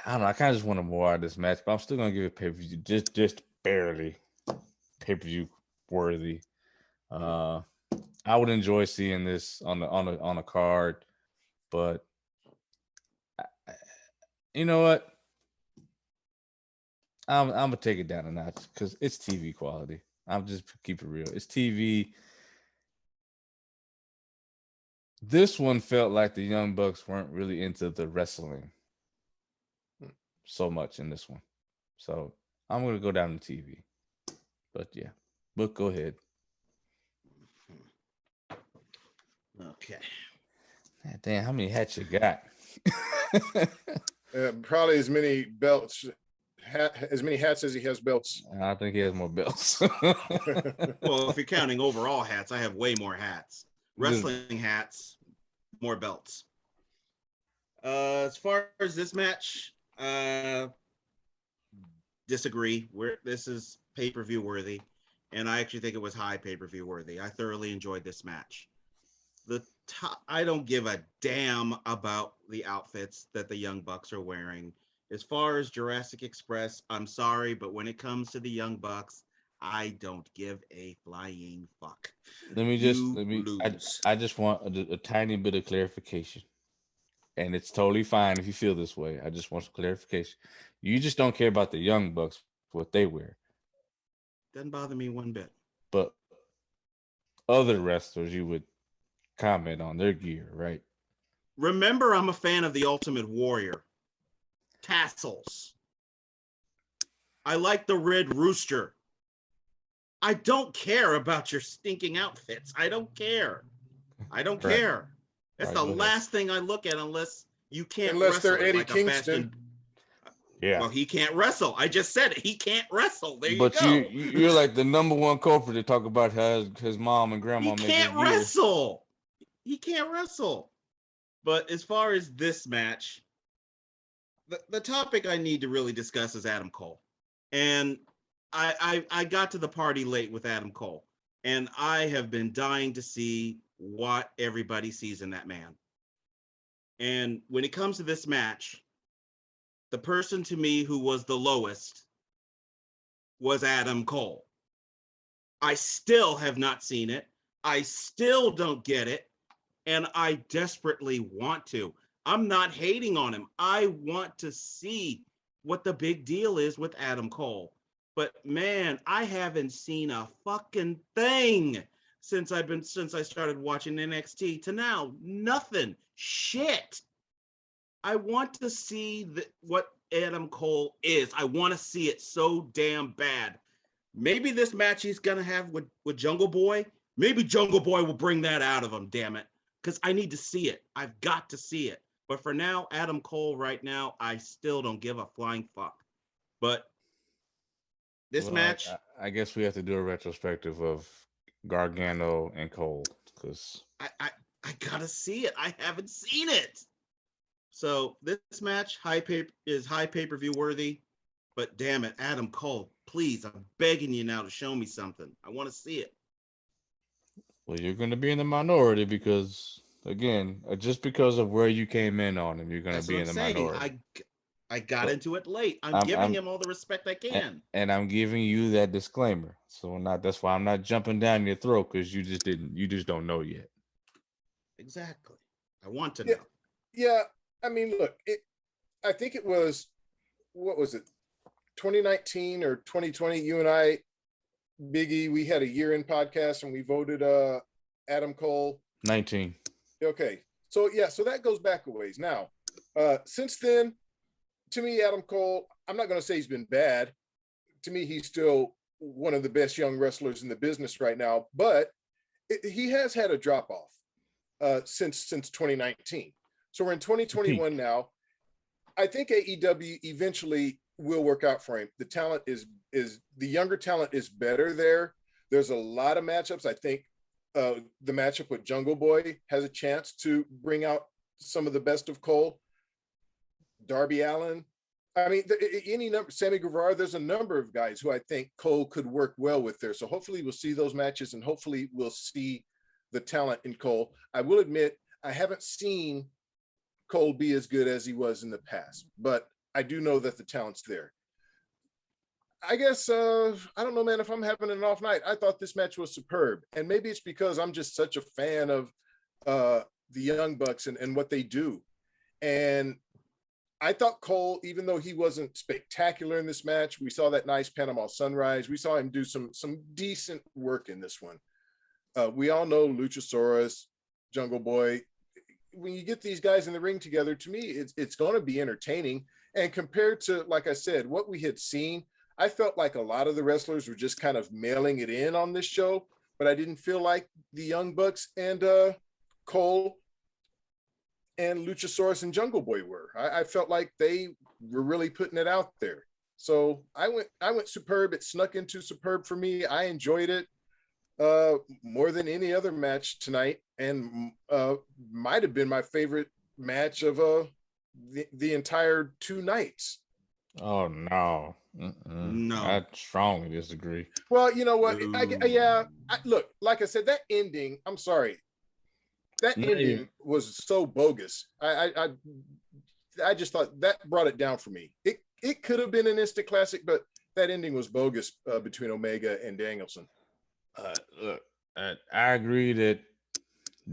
I don't know. I kind of just want more out of this match, but I'm still gonna give it pay-per-view, just barely pay-per-view worthy. I would enjoy seeing this on a card, but you know what? I'm gonna take it down a notch because it's TV quality. I'm just keep it real. It's TV. This one felt like the Young Bucks weren't really into the wrestling so much in this one. So I'm going to go down to TV. But yeah, but go ahead. Okay. God damn, how many hats you got? Probably as many belts, as many hats as he has belts. I think he has more belts. Well, if you're counting overall hats, I have way more hats. Wrestling hats, more belts. As far as this match, disagree. This is pay-per-view worthy, and I actually think it was high pay-per-view worthy. I thoroughly enjoyed this match. I don't give a damn about the outfits that the Young Bucks are wearing. As far as Jurassic Express, I'm sorry, but when it comes to the Young Bucks, I don't give a flying fuck. I just want a tiny bit of clarification. And it's totally fine if you feel this way. I just want some clarification. You just don't care about the Young Bucks, what they wear. Doesn't bother me one bit. But other wrestlers, you would comment on their gear, right? Remember, I'm a fan of the Ultimate Warrior. Tassels. I like the Red Rooster. I don't care about your stinking outfits. I don't care. Care. That's the last thing I look at unless you can't wrestle. They're Eddie Kingston. Yeah. Well, he can't wrestle. I just said it. He can't wrestle. There you go. But you're like the number one culprit to talk about his mom and grandma. He can't wrestle. He can't wrestle. But as far as this match, the topic I need to really discuss is Adam Cole. And I got to the party late with Adam Cole. And I have been dying to see what everybody sees in that man. And when it comes to this match, the person to me who was the lowest was Adam Cole. I still have not seen it. I still don't get it. And I desperately want to. I'm not hating on him. I want to see what the big deal is with Adam Cole. But man, I haven't seen a fucking thing since I started watching NXT to now. Nothing. Shit. I want to see what Adam Cole is. I want to see it so damn bad. Maybe this match he's going to have with Jungle Boy, maybe Jungle Boy will bring that out of him, damn it. Because I need to see it. I've got to see it. But for now, Adam Cole right now, I still don't give a flying fuck. But this match... I guess we have to do a retrospective of Gargano and Cole. Because I got to see it. I haven't seen it. So this match is high pay-per-view worthy. But damn it, Adam Cole, please, I'm begging you now to show me something. I want to see it. Well, you're going to be in the minority because, again, just because of where you came in on him, you're going to be in the minority. I got into it late. I'm giving him all the respect I can. And I'm giving you that disclaimer. So that's why I'm not jumping down your throat because you just don't know yet. Exactly. I want to know. Yeah. I mean, look, I think it was, what was it, 2019 or 2020, you and I, Big E, we had a year-end podcast and we voted Adam Cole. 19. Okay. So that goes back a ways. Now, since then, to me, Adam Cole, I'm not going to say he's been bad. To me, he's still one of the best young wrestlers in the business right now, but he has had a drop-off since 2019. So we're in 2021 now. I think AEW eventually will work out for him. The talent is the younger talent is better there. There's a lot of matchups. I think the matchup with Jungle Boy has a chance to bring out some of the best of Cole. Darby Allin. I mean, any number, Sammy Guevara, there's a number of guys who I think Cole could work well with there. So hopefully we'll see those matches, and hopefully we'll see the talent in Cole. I will admit, I haven't seen Cole be as good as he was in the past, but I do know that the talent's there. I guess, I don't know, man, if I'm having an off night, I thought this match was superb. And maybe it's because I'm just such a fan of the Young Bucks and what they do. And I thought Cole, even though he wasn't spectacular in this match, we saw that nice Panama Sunrise. We saw him do some decent work in this one. We all know Luchasaurus, Jungle Boy. When you get these guys in the ring together, to me, it's going to be entertaining. And compared to, like I said, what we had seen, I felt like a lot of the wrestlers were just kind of mailing it in on this show, but I didn't feel like the Young Bucks and Cole and Luchasaurus and Jungle Boy were. I felt like they were really putting it out there. So I went superb. It snuck into superb for me. I enjoyed it more than any other match tonight, and might have been my favorite match of the entire 2 nights. Oh no. No. I strongly disagree. Well, you know what? Look, like I said, that ending, I'm sorry. That ending was so bogus. I just thought that brought it down for me. It could have been an instant classic, but that ending was bogus between Omega and Danielson. Look, I agree that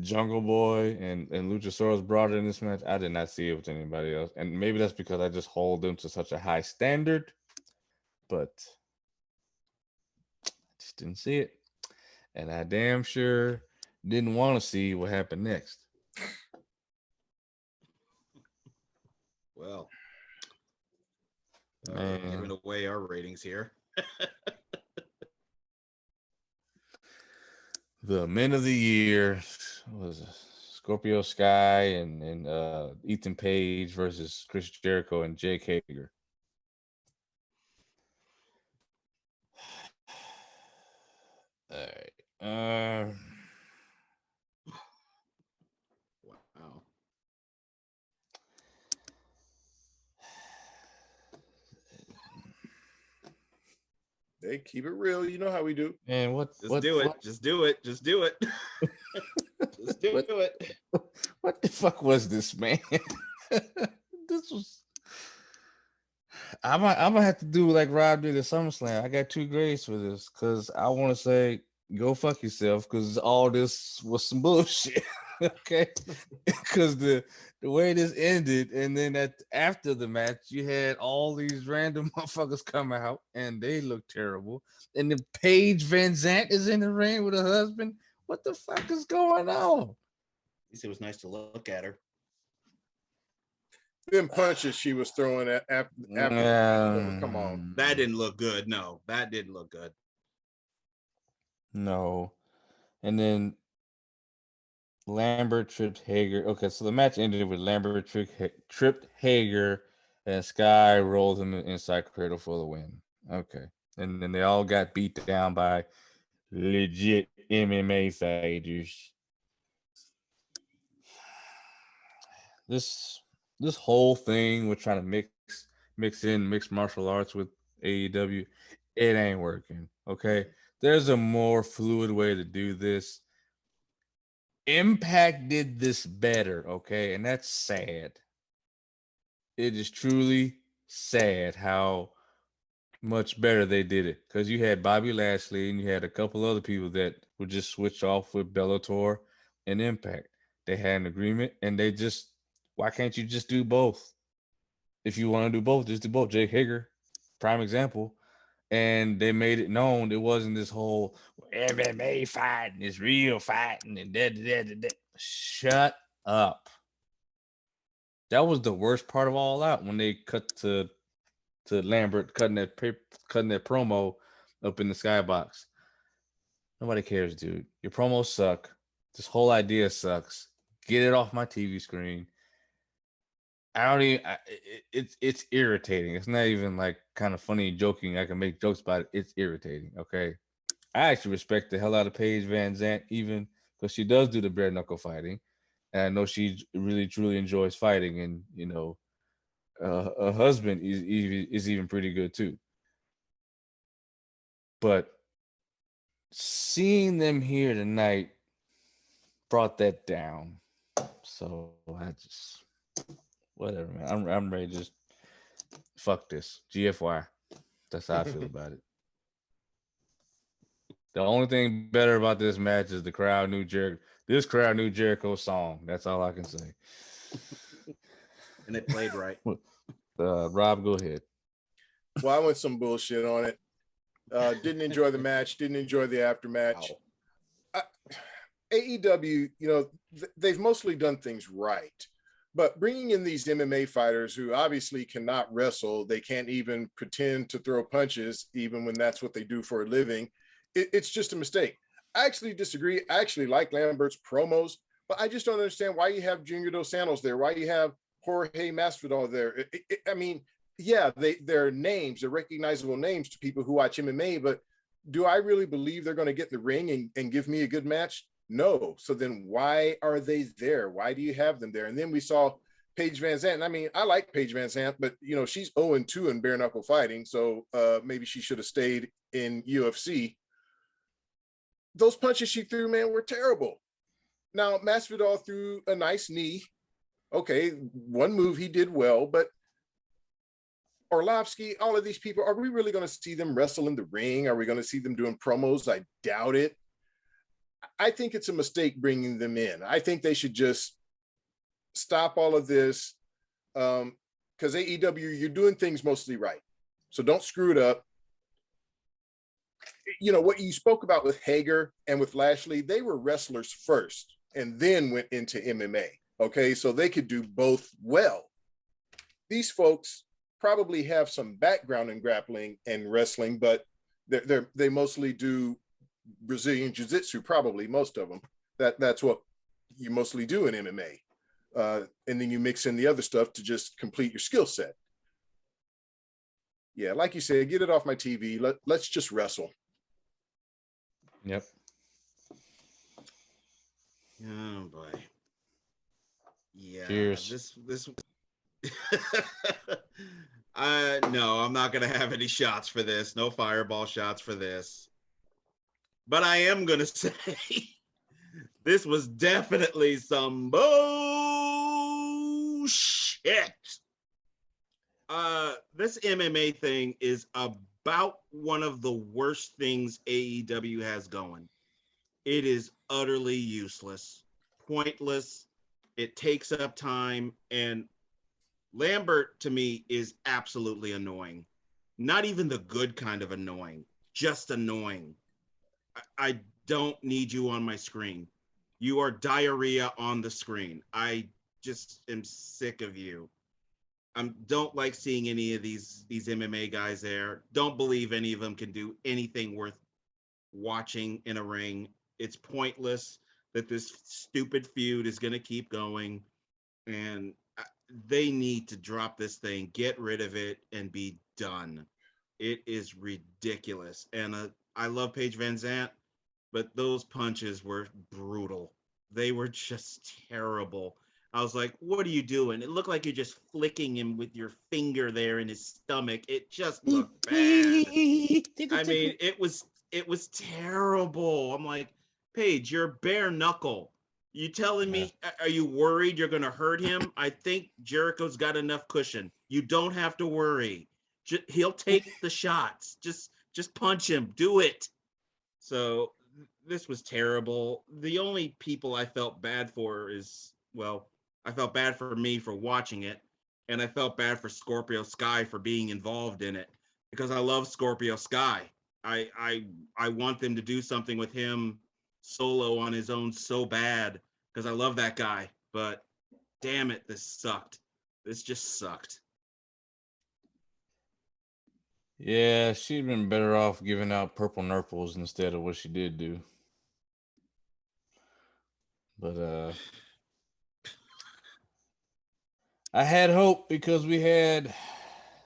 Jungle Boy and Luchasaurus brought it in this match. I did not see it with anybody else, and maybe that's because I just hold them to such a high standard. But I just didn't see it, and I damn sure didn't want to see what happened next. Well, Man. giving away our ratings here. The men of the year was Scorpio Sky and Ethan Page versus Chris Jericho and Jake Hager. All right. Wow. They keep it real. You know how we do. Man, Just do it. Just do it. Just do it. Just do it. What the fuck was this, man? This was. I'm gonna have to do like Rob did at SummerSlam. I got 2 grades for this because I want to say go fuck yourself because all this was some bullshit. Okay, because the way this ended, and then after the match, you had all these random motherfuckers come out, and they look terrible. And then Paige Van Zant is in the ring with her husband. What the fuck is going on? At least it was nice to look at her. Them punches she was throwing after come on. That didn't look good. No, that didn't look good. No. And then Lambert tripped Hager. Okay, so the match ended with Lambert tripped Hager and Sky rolled him inside cradle for the win. Okay. And then they all got beat down by legit MMA fighters. This whole thing with trying to mix in mixed martial arts with AEW, it ain't working. Okay. There's a more fluid way to do this. Impact did this better, okay? And that's sad. It is truly sad how much better they did it. Because you had Bobby Lashley and you had a couple other people that would just switch off with Bellator and Impact. They had an agreement and they just, why can't you just do both? If you want to do both, just do both. Jake Hager, prime example. And they made it known it wasn't this whole MMA fighting, it's real fighting, and da. Shut up. That was the worst part of All Out when they cut to Lambert cutting that promo up in the skybox. Nobody cares, dude. Your promos suck. This whole idea sucks. Get it off my TV screen. I don't even. It's irritating. It's not even like kind of funny joking. I can make jokes about it. It's irritating. Okay, I actually respect the hell out of Paige Van Zant, even because she does do the bare knuckle fighting, and I know she really truly enjoys fighting. And her husband is even pretty good too. But seeing them here tonight brought that down. So I just whatever, man. I'm ready to just fuck this. GFY. That's how I feel about it. The only thing better about this match is the crowd knew Jericho. This crowd knew Jericho's song. That's all I can say. And it played right. Rob, go ahead. Well, I went some bullshit on it. Didn't enjoy the match. Didn't enjoy the aftermatch. AEW, they've mostly done things right. But bringing in these MMA fighters who obviously cannot wrestle, they can't even pretend to throw punches, even when that's what they do for a living. It's just a mistake. I actually disagree. I actually like Lambert's promos, but I just don't understand why you have Junior Dos Santos there, why you have Jorge Masvidal there. I mean, yeah, they're names, they're recognizable names to people who watch MMA, but do I really believe they're going to get in the ring and give me a good match? No. So then why are they there? Why do you have them there? And then we saw Paige Van Zant. I mean, I like Paige Van Zant, but she's 0-2 in bare knuckle fighting. So maybe she should have stayed in UFC. Those punches she threw, man, were terrible. Now, Masvidal threw a nice knee. Okay, one move he did well, but Orlovsky, all of these people, are we really going to see them wrestle in the ring? Are we going to see them doing promos? I doubt it. I think it's a mistake bringing them in. I think they should just stop all of this because AEW, you're doing things mostly right. So don't screw it up. What you spoke about with Hager and with Lashley, they were wrestlers first and then went into MMA. Okay, so they could do both well. These folks probably have some background in grappling and wrestling, but they mostly do Brazilian Jiu-Jitsu, probably most of them. That's what you mostly do in MMA. And then you mix in the other stuff to just complete your skill set. Yeah, like you said, get it off my TV. Let's just wrestle. Yep. Oh boy. Yeah. Cheers. This no, I'm not gonna have any shots for this. No fireball shots for this. But I am gonna say this was definitely some bullshit. This MMA thing is about one of the worst things AEW has going. It is utterly useless, pointless. It takes up time, and Lambert to me is absolutely annoying. Not even the good kind of annoying, just annoying. I don't need you on my screen. You are diarrhea on the screen. I just am sick of you. I don't like seeing any of these MMA guys there. Don't believe any of them can do anything worth watching in a ring. It's pointless that this stupid feud is going to keep going, and they need to drop this thing, get rid of it, and be done. It is ridiculous. And I love Paige Van Zant, but those punches were brutal. They were just terrible. I was like, what are you doing? It looked like you're just flicking him with your finger there in his stomach. It just looked bad. I mean, it was terrible. I'm like, Paige, you're bare knuckle. You telling me, are you worried you're going to hurt him? I think Jericho's got enough cushion. You don't have to worry. He'll take the shots. Just punch him. Do it. So this was terrible. The only people I felt bad for I felt bad for me for watching it, and I felt bad for Scorpio Sky for being involved in it because I love Scorpio Sky. I want them to do something with him solo on his own so bad because I love that guy. But damn it, this sucked. This just sucked. Yeah, she'd been better off giving out purple nurples instead of what she did do. But I had hope because we had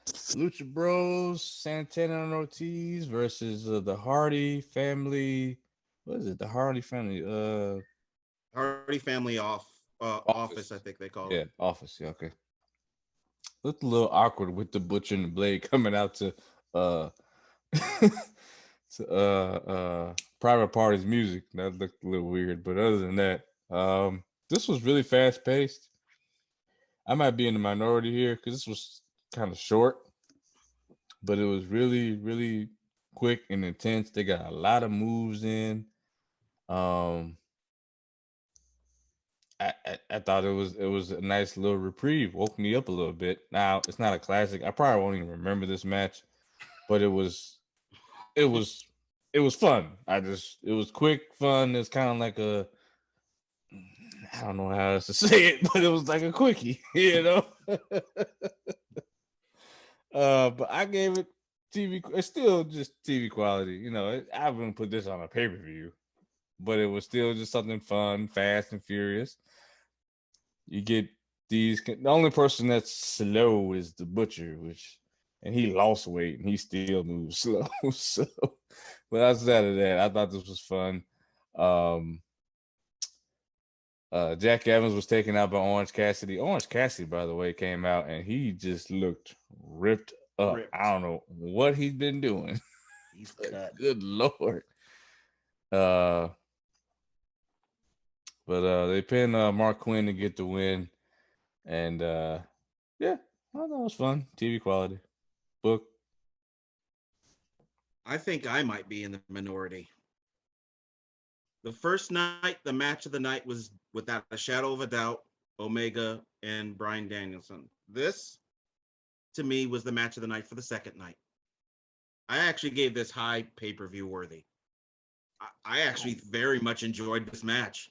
Lucha Bros, Santana and Ortiz versus the Hardy family. What is it? The Hardy family. Hardy Family office, I think they call Yeah, it. office. Yeah, okay. Looked a little awkward with the Butcher and the Blade coming out to uh Private Party's music. That looked a little weird, but other than that, this was really fast paced. I might be in the minority here because this was kind of short, but it was really, really quick and intense. They got a lot of moves in. Um, I thought it was a nice little reprieve. Woke me up a little bit. Now it's not a classic. I probably won't even remember this match, but it was it was fun. It was quick, fun. It's kind of like I don't know how else to say it, but it was like a quickie, you know. But I gave it TV. It's still just TV quality, you know. I wouldn't put this on a pay per view, but it was still just something fun, fast and furious. You get these. The only person that's slow is the Butcher, and he lost weight and he still moves slow. So, but outside of that, I thought this was fun. Um, Jack Evans was taken out by Orange Cassidy. Orange Cassidy, by the way, came out and he just looked ripped up. Ripped. I don't know what he's been doing. He's cut. Good Lord. But they pinned Mark Quinn to get the win. And yeah, I thought it was fun. TV quality. Book. I think I might be in the minority. The first night, the match of the night was, without a shadow of a doubt, Omega and Bryan Danielson. This, to me, was the match of the night for the second night. I actually gave this high pay-per-view worthy. I actually very much enjoyed this match,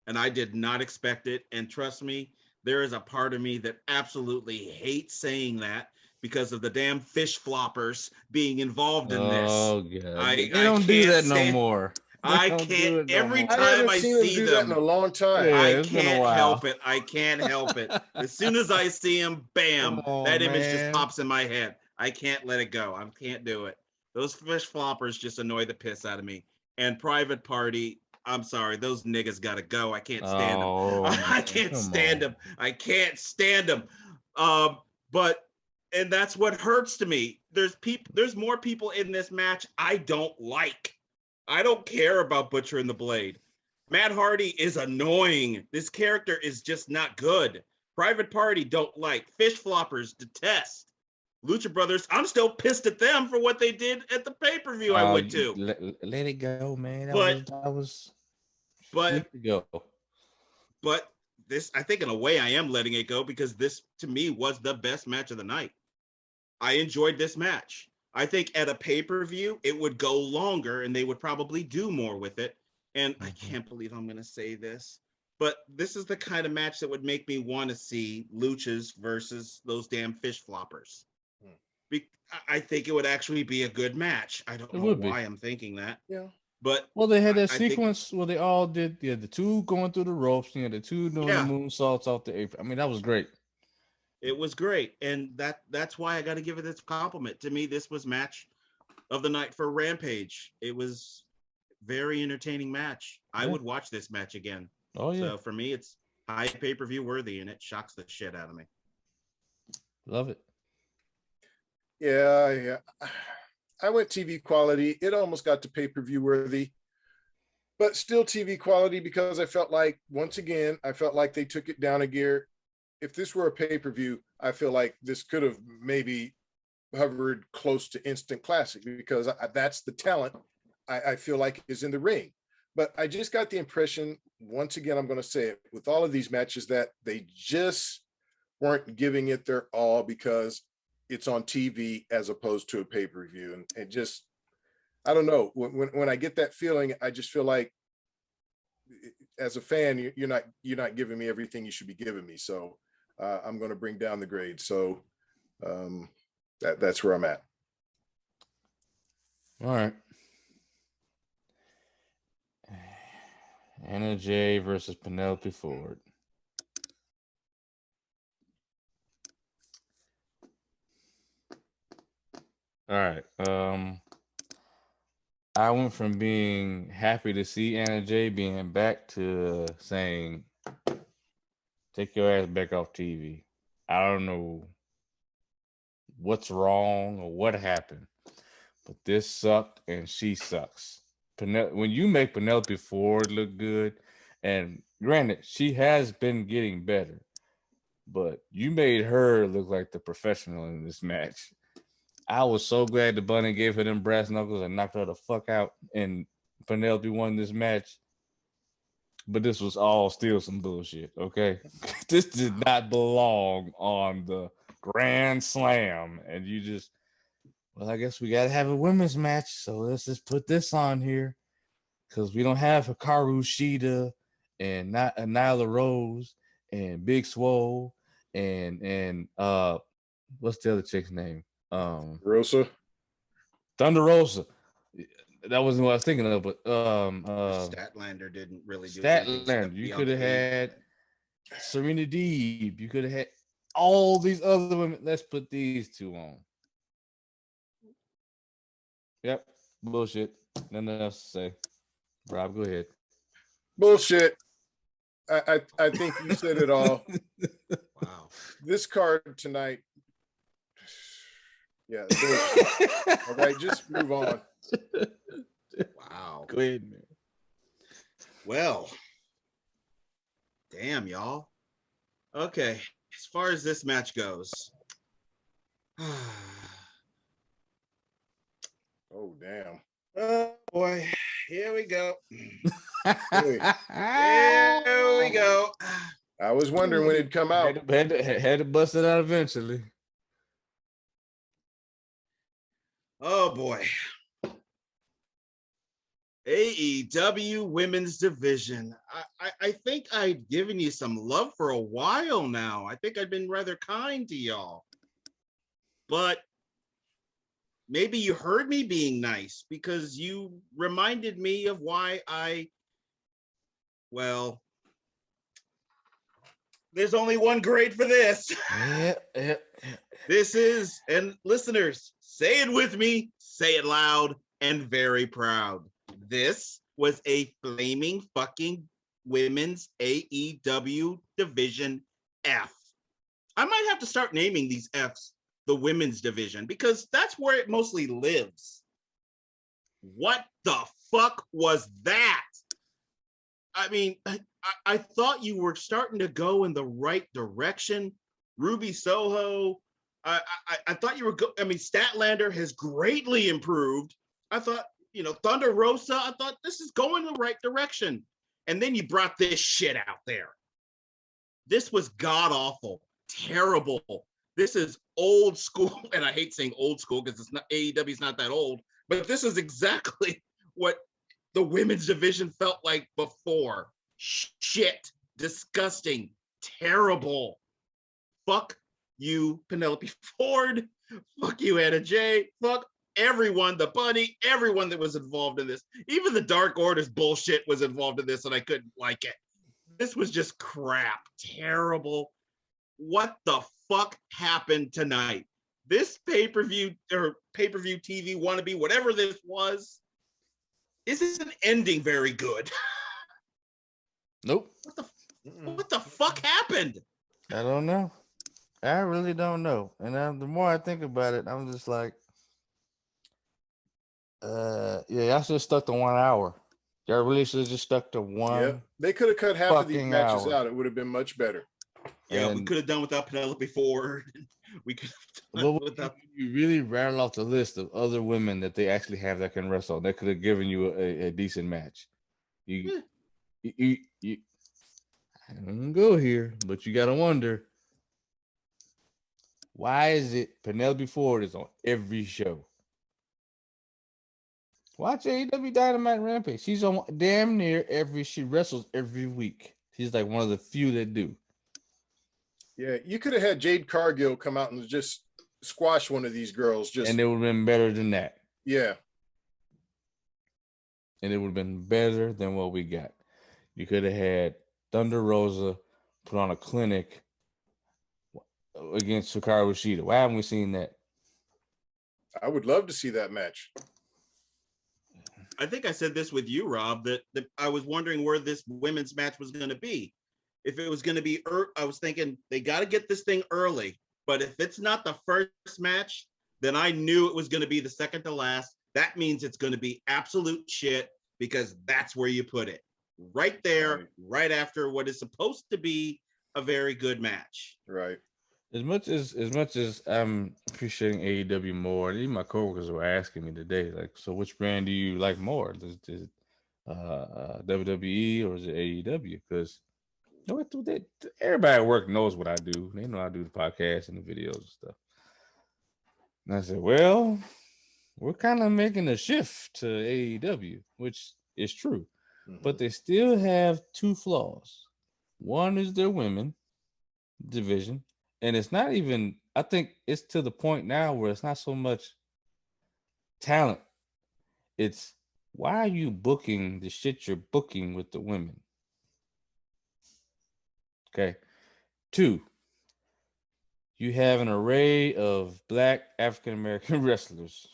and I did not expect it. And trust me, there is a part of me that absolutely hates saying that because of the damn fish floppers being involved in this. Oh, God. They I don't do can't that no stand- more. I Don't do can't. it no Every more. I time haven't I seen him see do that in a them, long time. Yeah, I it's been a can't while. help it. I can't help it. As soon as I see him, bam, Come on, that image just man. pops in my head. I can't let it go. I can't do it. Those fish floppers just annoy the piss out of me. And Private Party, I'm sorry, those niggas gotta go. I can't stand them. Oh, I man, can't come stand on. them. I can't stand them. But and that's what hurts to me. There's more people in this match I don't like. I don't care about Butcher and the Blade. Matt Hardy is annoying. This character is just not good. Private Party don't like. Fish floppers detest. Lucha Brothers, I'm still pissed at them for what they did at the pay-per-view I went to. Let it go, man. But That was but to go. but this, I think in a way I am letting it go because this to me was the best match of the night. I enjoyed this match. I think at a pay-per-view it would go longer and they would probably do more with it. And I can't believe I'm going to say this, but this is the kind of match that would make me want to see Luchas versus those damn fish floppers. I think it would actually be a good match. I don't know why I'm thinking that. Yeah. But Well, they had that I think- sequence where they all did the two going through the ropes, the two doing Yeah. the moonsaults off the apron. I mean, that was great. It was great, and that's why I got to give it this compliment. To me, this was match of the night for Rampage. It was very entertaining match. I Yeah. would watch this match again. Oh yeah, So for me, it's high pay-per-view worthy, and it shocks the shit out of me. love it. Yeah. I went TV quality. It almost got to pay-per-view worthy, but still TV quality because I felt like, once again, they took it down a gear. If this were a pay-per-view, I feel like this could have maybe hovered close to instant classic because that's the talent I feel like is in the ring. But I just got the impression, once again, I'm going to say it, with all of these matches, that they just weren't giving it their all because it's on TV as opposed to a pay-per-view. And just, I don't know, when I get that feeling, I just feel like as a fan, you're not giving me everything you should be giving me. So I'm going to bring down the grade. So that's where I'm at. All right. Anna Jay versus Penelope Ford. All right. I went from being happy to see Anna Jay being back to saying, take your ass back off TV. I don't know what's wrong or what happened, but this sucked and she sucks. When you make Penelope Ford look good, and granted, she has been getting better, but you made her look like the professional in this match. I was so glad the Bunny gave her them brass knuckles and knocked her the fuck out, and Penelope won this match. But this was all still some bullshit, okay? This did not belong on the Grand Slam. And you just, well, I guess we got to have a women's match, so let's just put this on here. Because we don't have Hikaru Shida and not Nyla Rose and Big Swole and what's the other chick's name? Rosa. Thunder Rosa. That wasn't what I was thinking of, but Statlander didn't really do Statlander. You could have had Serena Deeb. You could have had all these other women. Let's put these two on. Yep, bullshit. Nothing else to say. Rob, go ahead. Bullshit. I think you said it all. Wow. This card tonight. Yeah. Bullshit. All right, just move on. Wow. Go ahead, man. Well, damn, y'all. Okay, as far as this match goes. Oh, damn. Oh, boy. Here we go. Hey, Here we go. I was wondering when it'd come out. Had to bust it out eventually. Oh, boy. AEW Women's Division. I think I've given you some love for a while now. I think I've been rather kind to y'all. But maybe you heard me being nice because you reminded me of why well, there's only one grade for this. Yeah. This is, and listeners, say it with me, say it loud and very proud. This was a flaming fucking women's AEW Division F. I might have to start naming these Fs the women's division because that's where it mostly lives. What the fuck was that? I mean, I thought you were starting to go in the right direction. Ruby Soho, I thought you were, Statlander has greatly improved. I thought, Thunder Rosa, I thought this is going the right direction. And then you brought this shit out there. This was god awful, terrible. This is old school, and I hate saying old school because it's not, AEW's not that old, but this is exactly what the women's division felt like before. Shit, disgusting, terrible. Fuck you, Penelope Ford. Fuck you, Anna Jay. Fuck everyone, the Bunny, everyone that was involved in this. Even the Dark Order's bullshit was involved in this, and I couldn't like it. This was just crap, terrible. What the fuck happened tonight? This pay-per-view or pay-per-view TV wannabe, whatever this was, isn't ending very good. Nope. What the fuck happened? I don't know. I really don't know. And the more I think about it, I'm just like, y'all should have stuck to 1 hour. Y'all really should have just stuck to one. Yeah, they could have cut half of these matches hour. out. It would have been much better. Yeah, we could have done without Penelope Ford. We could have done without. You really rattle off the list of other women that they actually have that can wrestle. That could have given you a decent match. You, I don't go here, but you got to wonder, why is it Penelope Ford is on every show? Watch AEW Dynamite Rampage. She's on damn near she wrestles every week. She's like one of the few that do. Yeah, you could have had Jade Cargill come out and just squash one of these girls. And it would have been better than that. Yeah. And it would have been better than what we got. You could have had Thunder Rosa put on a clinic against Hikaru Shida. Why haven't we seen that? I would love to see that match. I think I said this with you, Rob, that I was wondering where this women's match was going to be. If it was going to be, I was thinking they got to get this thing early. But if it's not the first match, then I knew it was going to be the second to last. That means it's going to be absolute shit because that's where you put it. Right there, right after what is supposed to be a very good match. Right. As much as I'm appreciating AEW more, and even my coworkers were asking me today, like, so which brand do you like more? Is it WWE or is it AEW? Because everybody at work knows what I do. They know I do the podcast and the videos and stuff. And I said, well, we're kind of making a shift to AEW, which is true. Mm-hmm. But they still have two flaws. One is their women division. And it's not even, I think it's to the point now where it's not so much talent. It's why are you booking the shit you're booking with the women? Okay. 2, you have an array of Black African-American wrestlers.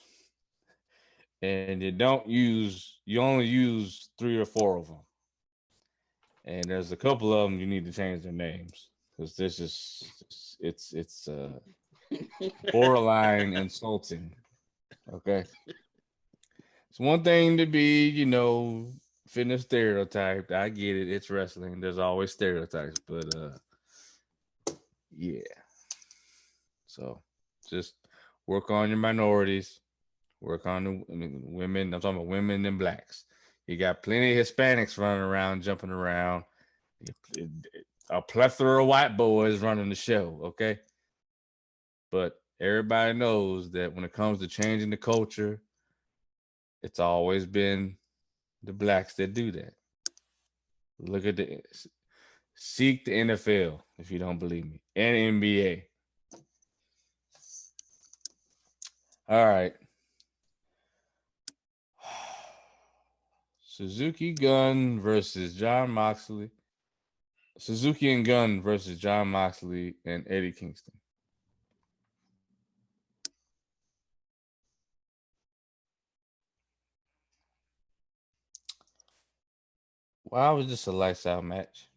And you only use 3 or 4 of them. And there's a couple of them you need to change their names. Because this is it's borderline insulting. Okay. It's one thing to be, fitness stereotyped. I get it. It's wrestling. There's always stereotypes, but yeah. So just work on your minorities. Work on the women. I'm talking about women and blacks. You got plenty of Hispanics running around, jumping around. A plethora of white boys running the show, okay? But everybody knows that when it comes to changing the culture, it's always been the blacks that do that. Look at seek the NFL if you don't believe me, and NBA. All right. Suzuki Gunn versus Jon Moxley. Suzuki and Gunn versus Jon Moxley and Eddie Kingston. Why was this a lights out match?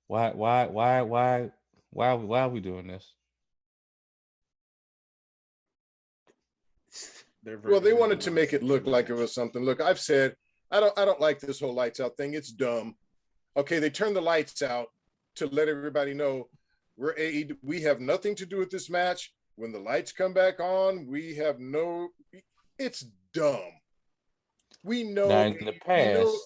Why are we doing this? Well, they wanted to make it look like it was something. Look, I've said I don't like this whole lights out thing. It's dumb. Okay, they turned the lights out to let everybody know we're AEW. We have nothing to do with this match. When the lights come back on, we have no. It's dumb. We know. Now in the past,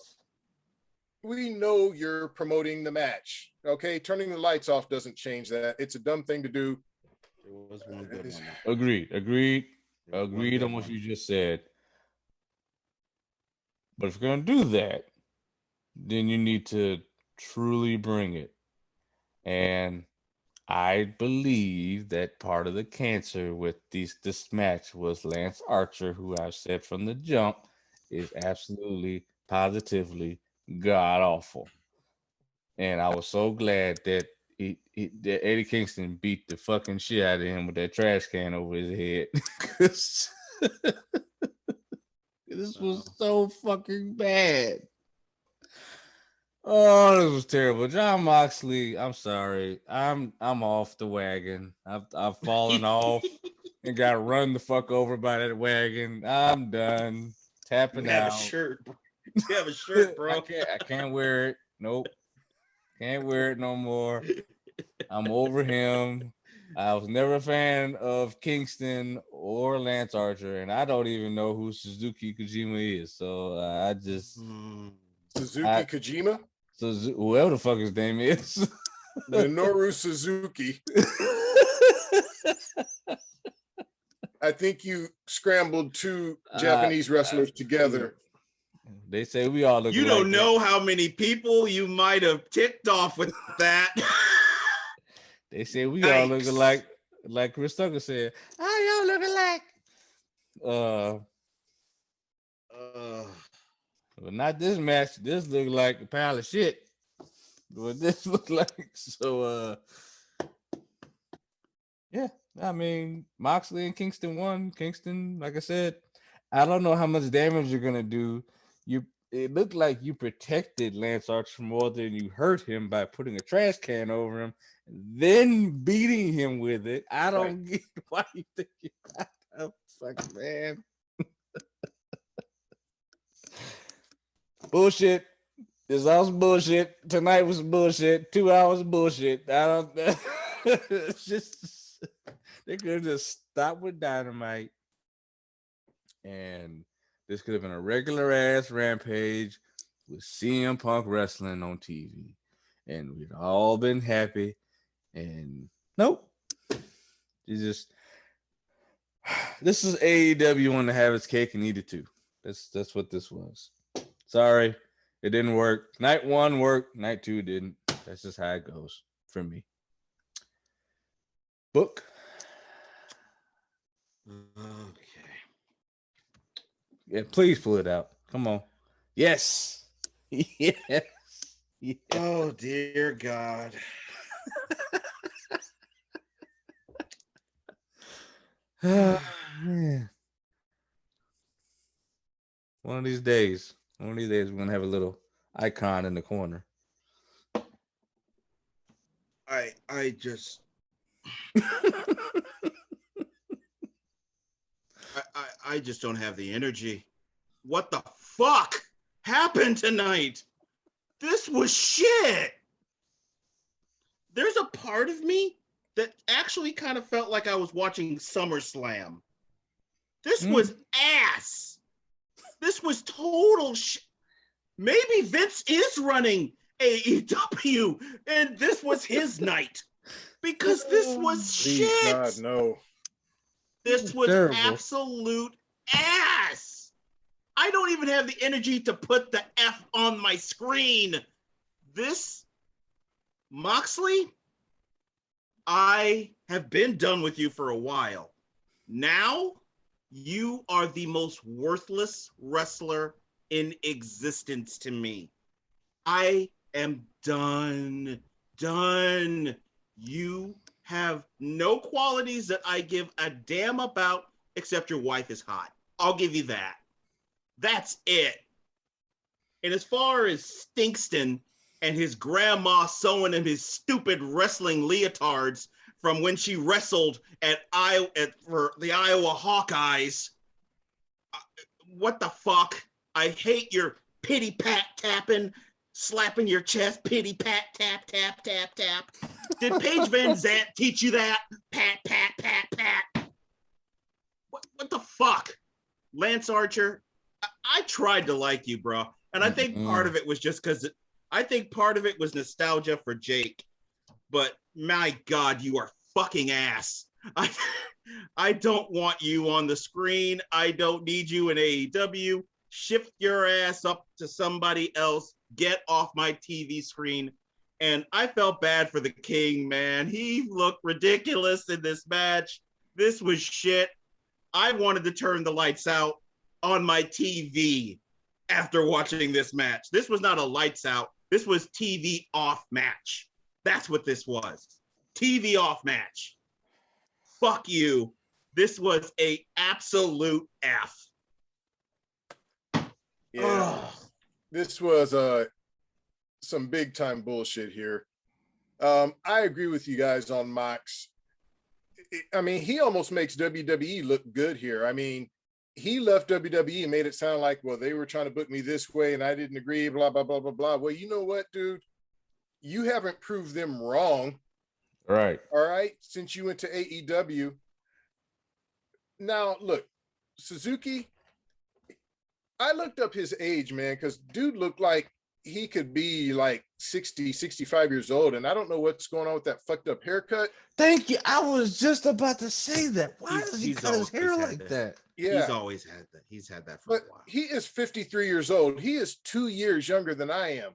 we know you're promoting the match. Okay, turning the lights off doesn't change that. It's a dumb thing to do. There was one good one. Agreed on what you just said. But if you're going to do that, then you need to truly bring it. And I believe that part of the cancer with this match was Lance Archer, who I've said from the jump is absolutely, positively god-awful. And I was so glad that that Eddie Kingston beat the fucking shit out of him with that trash can over his head. This was so fucking bad. Oh, this was terrible. Jon Moxley, I'm sorry. I'm off the wagon. I've fallen off and got run the fuck over by that wagon. I'm done. Tapping out. You have a shirt. You have a shirt, bro. I can't wear it. Nope. Can't wear it no more. I'm over him. I was never a fan of Kingston or Lance Archer, and I don't even know who Suzuki Kojima is. So I just Kojima. So whoever the fuck his name is, Minoru Suzuki. I think you scrambled 2 Japanese wrestlers together. They say we all look. You don't know how many people you might have ticked off with that. They say we all look alike. Like Chris Tucker said, "Oh, y'all look alike." Well, not this match. This looked like a pile of shit. What this looked like. So, Yeah, I mean Moxley and Kingston won. Kingston, like I said, I don't know how much damage you're gonna do. It looked like you protected Lance Archer more than you hurt him by putting a trash can over him, then beating him with it. I don't get why you think you got that fucking man. Bullshit. This all was bullshit. Tonight was bullshit. 2 hours of bullshit. I don't. It's just they could have just stopped with Dynamite, and this could have been a regular ass Rampage with CM Punk wrestling on TV, and we'd all been happy. And nope, you just this is AEW wanting to have its cake and eat it too. That's what this was. Sorry, it didn't work. Night 1 worked. Night 2 didn't. That's just how it goes for me. Book. Okay. Yeah, please pull it out. Come on. Yes. Yes. Yes. Oh dear God. Man. One of these days we're gonna have a little icon in the corner. I just I just don't have the energy. What the fuck happened tonight? This was shit. There's a part of me that actually kind of felt like I was watching SummerSlam. This was ass. This was total shit. Maybe Vince is running AEW and this was his night. Because this was shit. God, no. This was terrible. absolute ass. I don't even have the energy to put the F on my screen. This Moxley, I have been done with you for a while. Now, you are the most worthless wrestler in existence to me. I am done. You have no qualities that I give a damn about except your wife is hot. I'll give you that. That's it. And as far as Stinkston and his grandma sewing him his stupid wrestling leotards from when she wrestled for the Iowa Hawkeyes, what the fuck? I hate your pity pat tapping, slapping your chest, pity pat tap tap tap tap. Did Paige Van Zant teach you that? Pat pat pat pat. What the fuck? Lance Archer, I tried to like you, bro. And I think part of it was just because I think part of it was nostalgia for Jake. But my God, you are fucking ass. I don't want you on the screen. I don't need you in AEW. Shift your ass up to somebody else. Get off my TV screen. And I felt bad for the King, man. He looked ridiculous in this match. This was shit. I wanted to turn the lights out on my TV after watching this match. This was not a lights out. This was TV off match. That's what this was. TV off match. Fuck you. This was a absolute F. Yeah. This was some big time bullshit here. I agree with you guys on Mox. I mean, he almost makes WWE look good here. I mean, he left WWE and made it sound like, well, they were trying to book me this way and I didn't agree, blah, blah, blah, blah, blah. Well, you know what, dude? You haven't proved them wrong. Right. All right. Since you went to AEW. Now, look, Suzuki, I looked up his age, man, because dude looked like he could be like 60, 65 years old. And I don't know what's going on with that fucked up haircut. Thank you. I was just about to say that. Why does he cut his hair always like had that? Yeah. He's always had that. He's had that for But a while. he is 53 years old. He is 2 years younger than I am.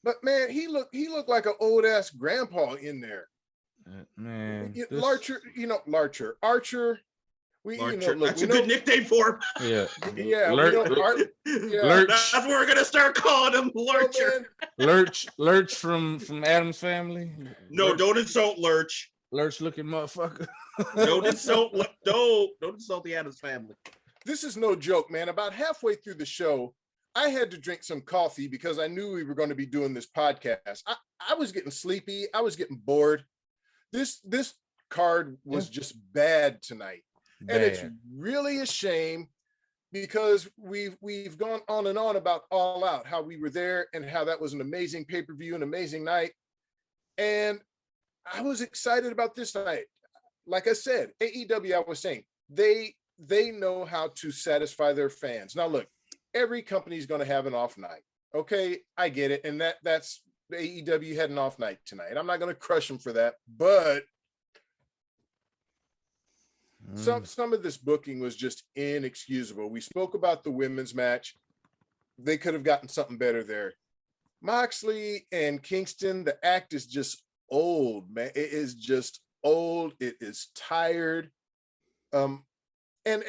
But man, he looked like an old ass grandpa in there. Man, Larcher. Archer. That's a good nickname for him. Yeah. Yeah. Lurch. That's what we're gonna start calling him, Lurcher. Lurch from Adam's Family. No, don't insult Lurch. lurch looking motherfucker. Don't insult don't insult the Addams family. This is no joke, man. About halfway through the show, I had to drink some coffee because I knew we were going to be doing this podcast. I was getting sleepy. I was getting bored. This card was just bad tonight. Bad. And it's really a shame because we've gone on and on about All Out, how we were there and how that was an amazing pay-per-view, an amazing night. And I was excited about this night. Like I said, AEW, I was saying, they know how to satisfy their fans. Now, look, every company is going to have an off night. Okay, I get it. And that's AEW had an off night tonight. I'm not going to crush them for that. But some of this booking was just inexcusable. We spoke about the women's match. They could have gotten something better there. Moxley and Kingston, the act is just old, man. It is just old. It is tired. And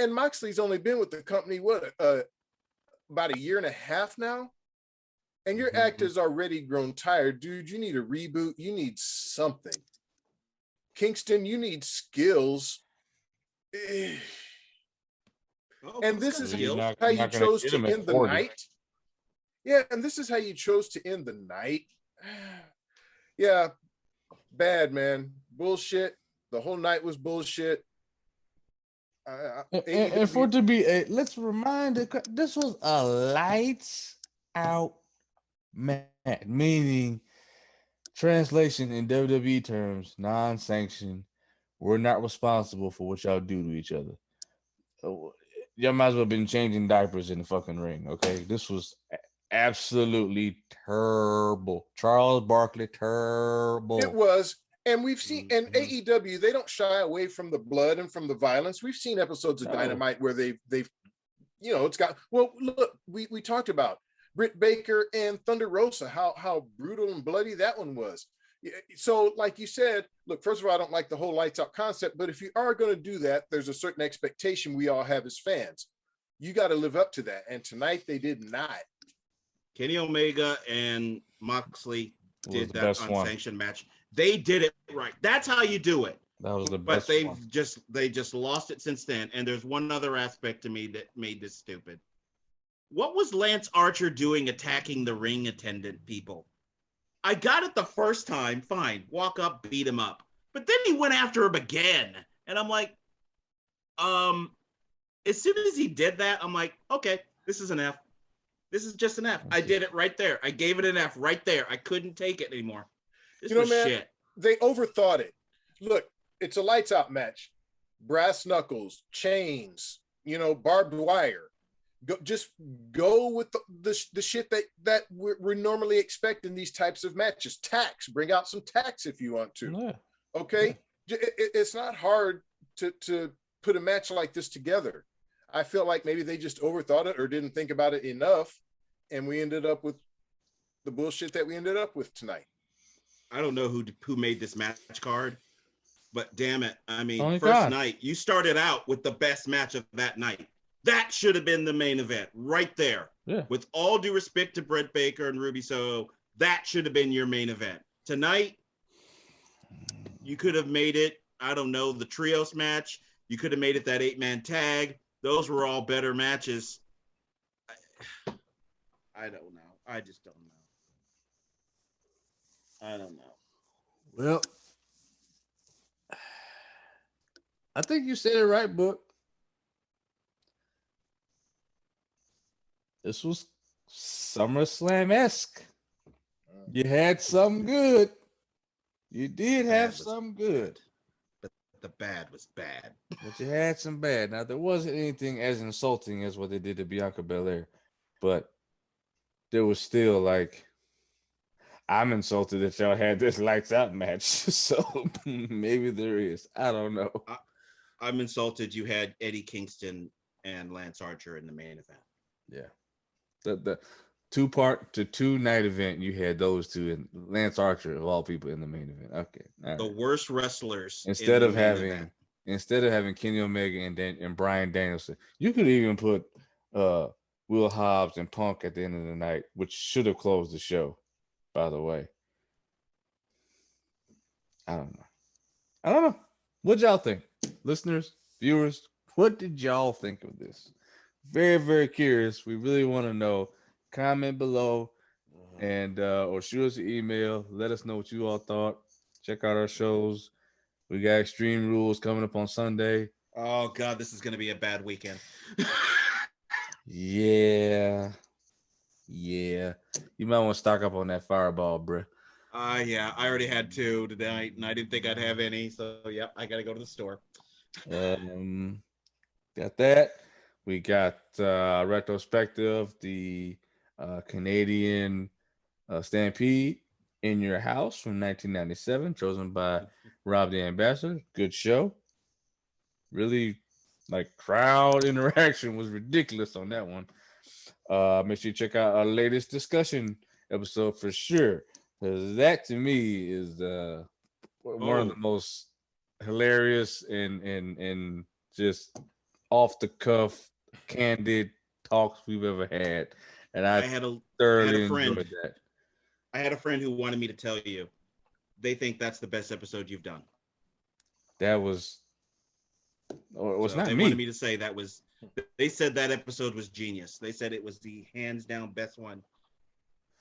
Moxley's only been with the company, about a year and a half now? And your act has already grown tired. Dude, you need a reboot. You need something. Kingston, you need skills. And this is how you chose to end the night. Yeah, and this is how you chose to end the night. Yeah, bad, man. Bullshit. The whole night was bullshit. And for it to be let's remind this was a lights out match, meaning translation in WWE terms, non-sanctioned. We're not responsible for what y'all do to each other. Y'all might as well have been changing diapers in the fucking ring, okay? This was absolutely terrible. Charles Barkley, terrible. It was. And we've seen, and AEW, they don't shy away from the blood and from the violence. We've seen episodes of Dynamite where they've, it's got, well, look, we talked about Britt Baker and Thunder Rosa, how brutal and bloody that one was. So like you said, look, first of all, I don't like the whole lights out concept, but if you are going to do that, there's a certain expectation we all have as fans. You got to live up to that. And tonight they did not. Kenny Omega and Moxley did that unsanctioned match. They did it right. That's how you do it. That was the best. But they just lost it since then. And there's one other aspect to me that made this stupid. What was Lance Archer doing attacking the ring attendant people? I got it the first time, fine. Walk up, beat him up. But then he went after him again. And I'm like, as soon as he did that, I'm like, okay, this is an F. This is just an F. I did it right there. I gave it an F right there. I couldn't take it anymore. This was man, shit. They overthought it. Look, it's a lights out match. Brass knuckles, chains, barbed wire. Just go with the shit that we're normally expecting these types of matches. Tax, bring out some tax if you want to. Yeah. Okay, yeah. It's not hard to put a match like this together. I feel like maybe they just overthought it or didn't think about it enough, and we ended up with the bullshit that we ended up with tonight. I don't know who made this match card, but damn it. I mean, first night, you started out with the best match of that night. That should have been the main event right there. Yeah. With all due respect to Britt Baker and Ruby Soho, that should have been your main event. Tonight, you could have made it, I don't know, the trios match. You could have made it that 8-man tag. Those were all better matches. I don't know. I just don't know. I don't know. Well, I think you said it right, Book. This was SummerSlam-esque. You had some good. You did have some good. But the bad was bad. But you had some bad. Now, there wasn't anything as insulting as what they did to Bianca Belair. But there was still like, I'm insulted that y'all had this lights out match. So maybe there is. I don't know. I'm insulted you had Eddie Kingston and Lance Archer in the main event. Yeah. The 2-night event, you had those two, and Lance Archer of all people in the main event. Okay, right. The worst wrestlers. Instead of having Kenny Omega and Bryan Danielson, you could even put Will Hobbs and Punk at the end of the night, which should have closed the show. By the way, I don't know. I don't know. What y'all think? Listeners, viewers, what did y'all think of this? Very, very curious. We really want to know. Comment below and or shoot us an email. Let us know what you all thought. Check out our shows. We got Extreme Rules coming up on Sunday. Oh God, this is gonna be a bad weekend. Yeah. You might want to stock up on that Fireball, bro. Yeah, I already had 2 tonight, and I didn't think I'd have any. So, yep, I got to go to the store. Got that. We got retrospective, the Canadian Stampede in Your House from 1997, chosen by Rob the Ambassador. Good show. Really, like, crowd interaction was ridiculous on that one. Make sure you check out our latest discussion episode for sure, because that to me is one of the most hilarious and just off the cuff, candid talks we've ever had, and I thoroughly enjoyed that. I had a friend who wanted me to tell you they think that's the best episode you've done. That was, or it was not they me. Wanted me to say that was. They said that episode was genius. They said it was the hands down best one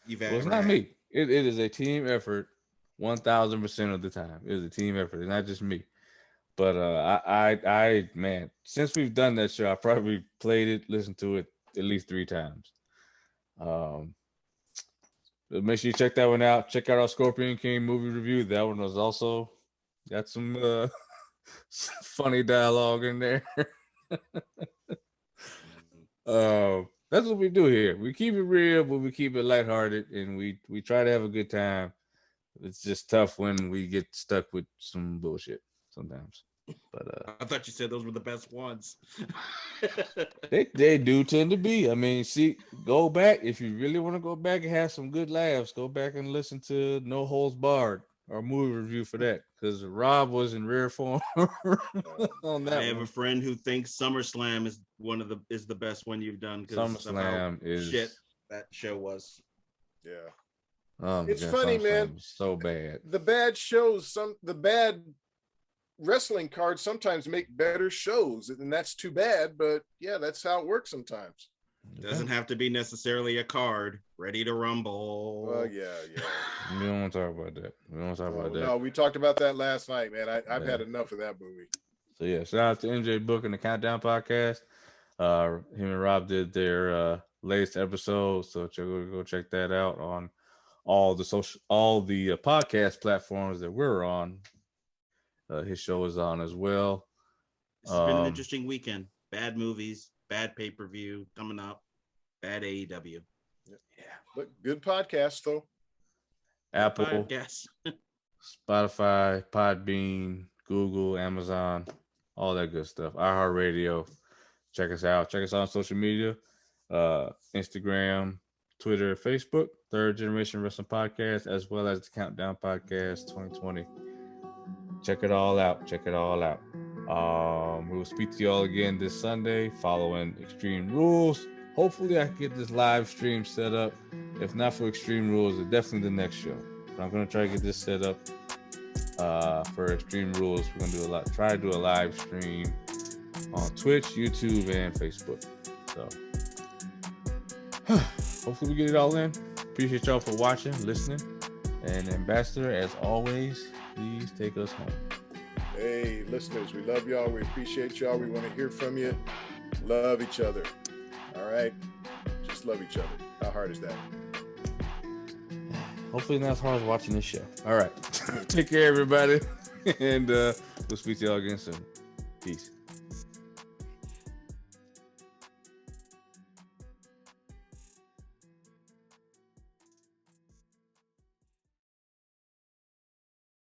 you've ever. Well, it's not me. It is a team effort, 1,000% of the time. It is a team effort. It's not just me. But I man, since we've done that show, I probably played it, listened to it at least 3 times. But make sure you check that one out. Check out our Scorpion King movie review. That one was also got some funny dialogue in there. That's what we do here. We keep it real, but we keep it lighthearted, and we try to have a good time. It's just tough when we get stuck with some bullshit sometimes. But I thought you said those were the best ones. they do tend to be. I mean, see, go back if you really want to go back and have some good laughs. Go back and listen to No Holds Barred, our movie review for that, because Rob was in rare form on that. I have a friend who thinks SummerSlam is the best one you've done. SummerSlam is shit that show was. Yeah. Oh, it's funny, man. So bad. The bad shows, the bad wrestling cards sometimes make better shows, and that's too bad. But yeah, that's how it works sometimes. Doesn't have to be necessarily a card. Ready to Rumble. Well, yeah. We don't want to talk about that. No, we talked about that last night, man. I've had enough of that movie. So yeah, shout out to MJ Book and the Countdown Podcast. Him and Rob did their latest episode, so go check that out on all the podcast platforms that we're on. His show is on as well. It's been an interesting weekend. Bad movies, bad pay-per-view coming up, bad AEW. Yeah, but good podcast though. Apple, podcast. Spotify, Podbean, Google, Amazon, all that good stuff. iHeartRadio. Check us out. Check us out on social media, Instagram, Twitter, Facebook, Third Generation Wrestling Podcast, as well as the Countdown Podcast 2020. Check it all out. We will speak to you all again this Sunday following Extreme Rules. Hopefully I can get this live stream set up. If not for Extreme Rules, it's definitely the next show. But I'm going to try to get this set up for Extreme Rules. We're going to try to do a live stream on Twitch, YouTube, and Facebook. So hopefully we get it all in. Appreciate y'all for watching, listening. And Ambassador, as always, please take us home. Hey, listeners, we love y'all. We appreciate y'all. We want to hear from you. Love each other. All right? Just love each other. How hard is that? Hopefully not as hard as watching this show. All right. Take care, everybody. And we'll speak to y'all again soon. Peace.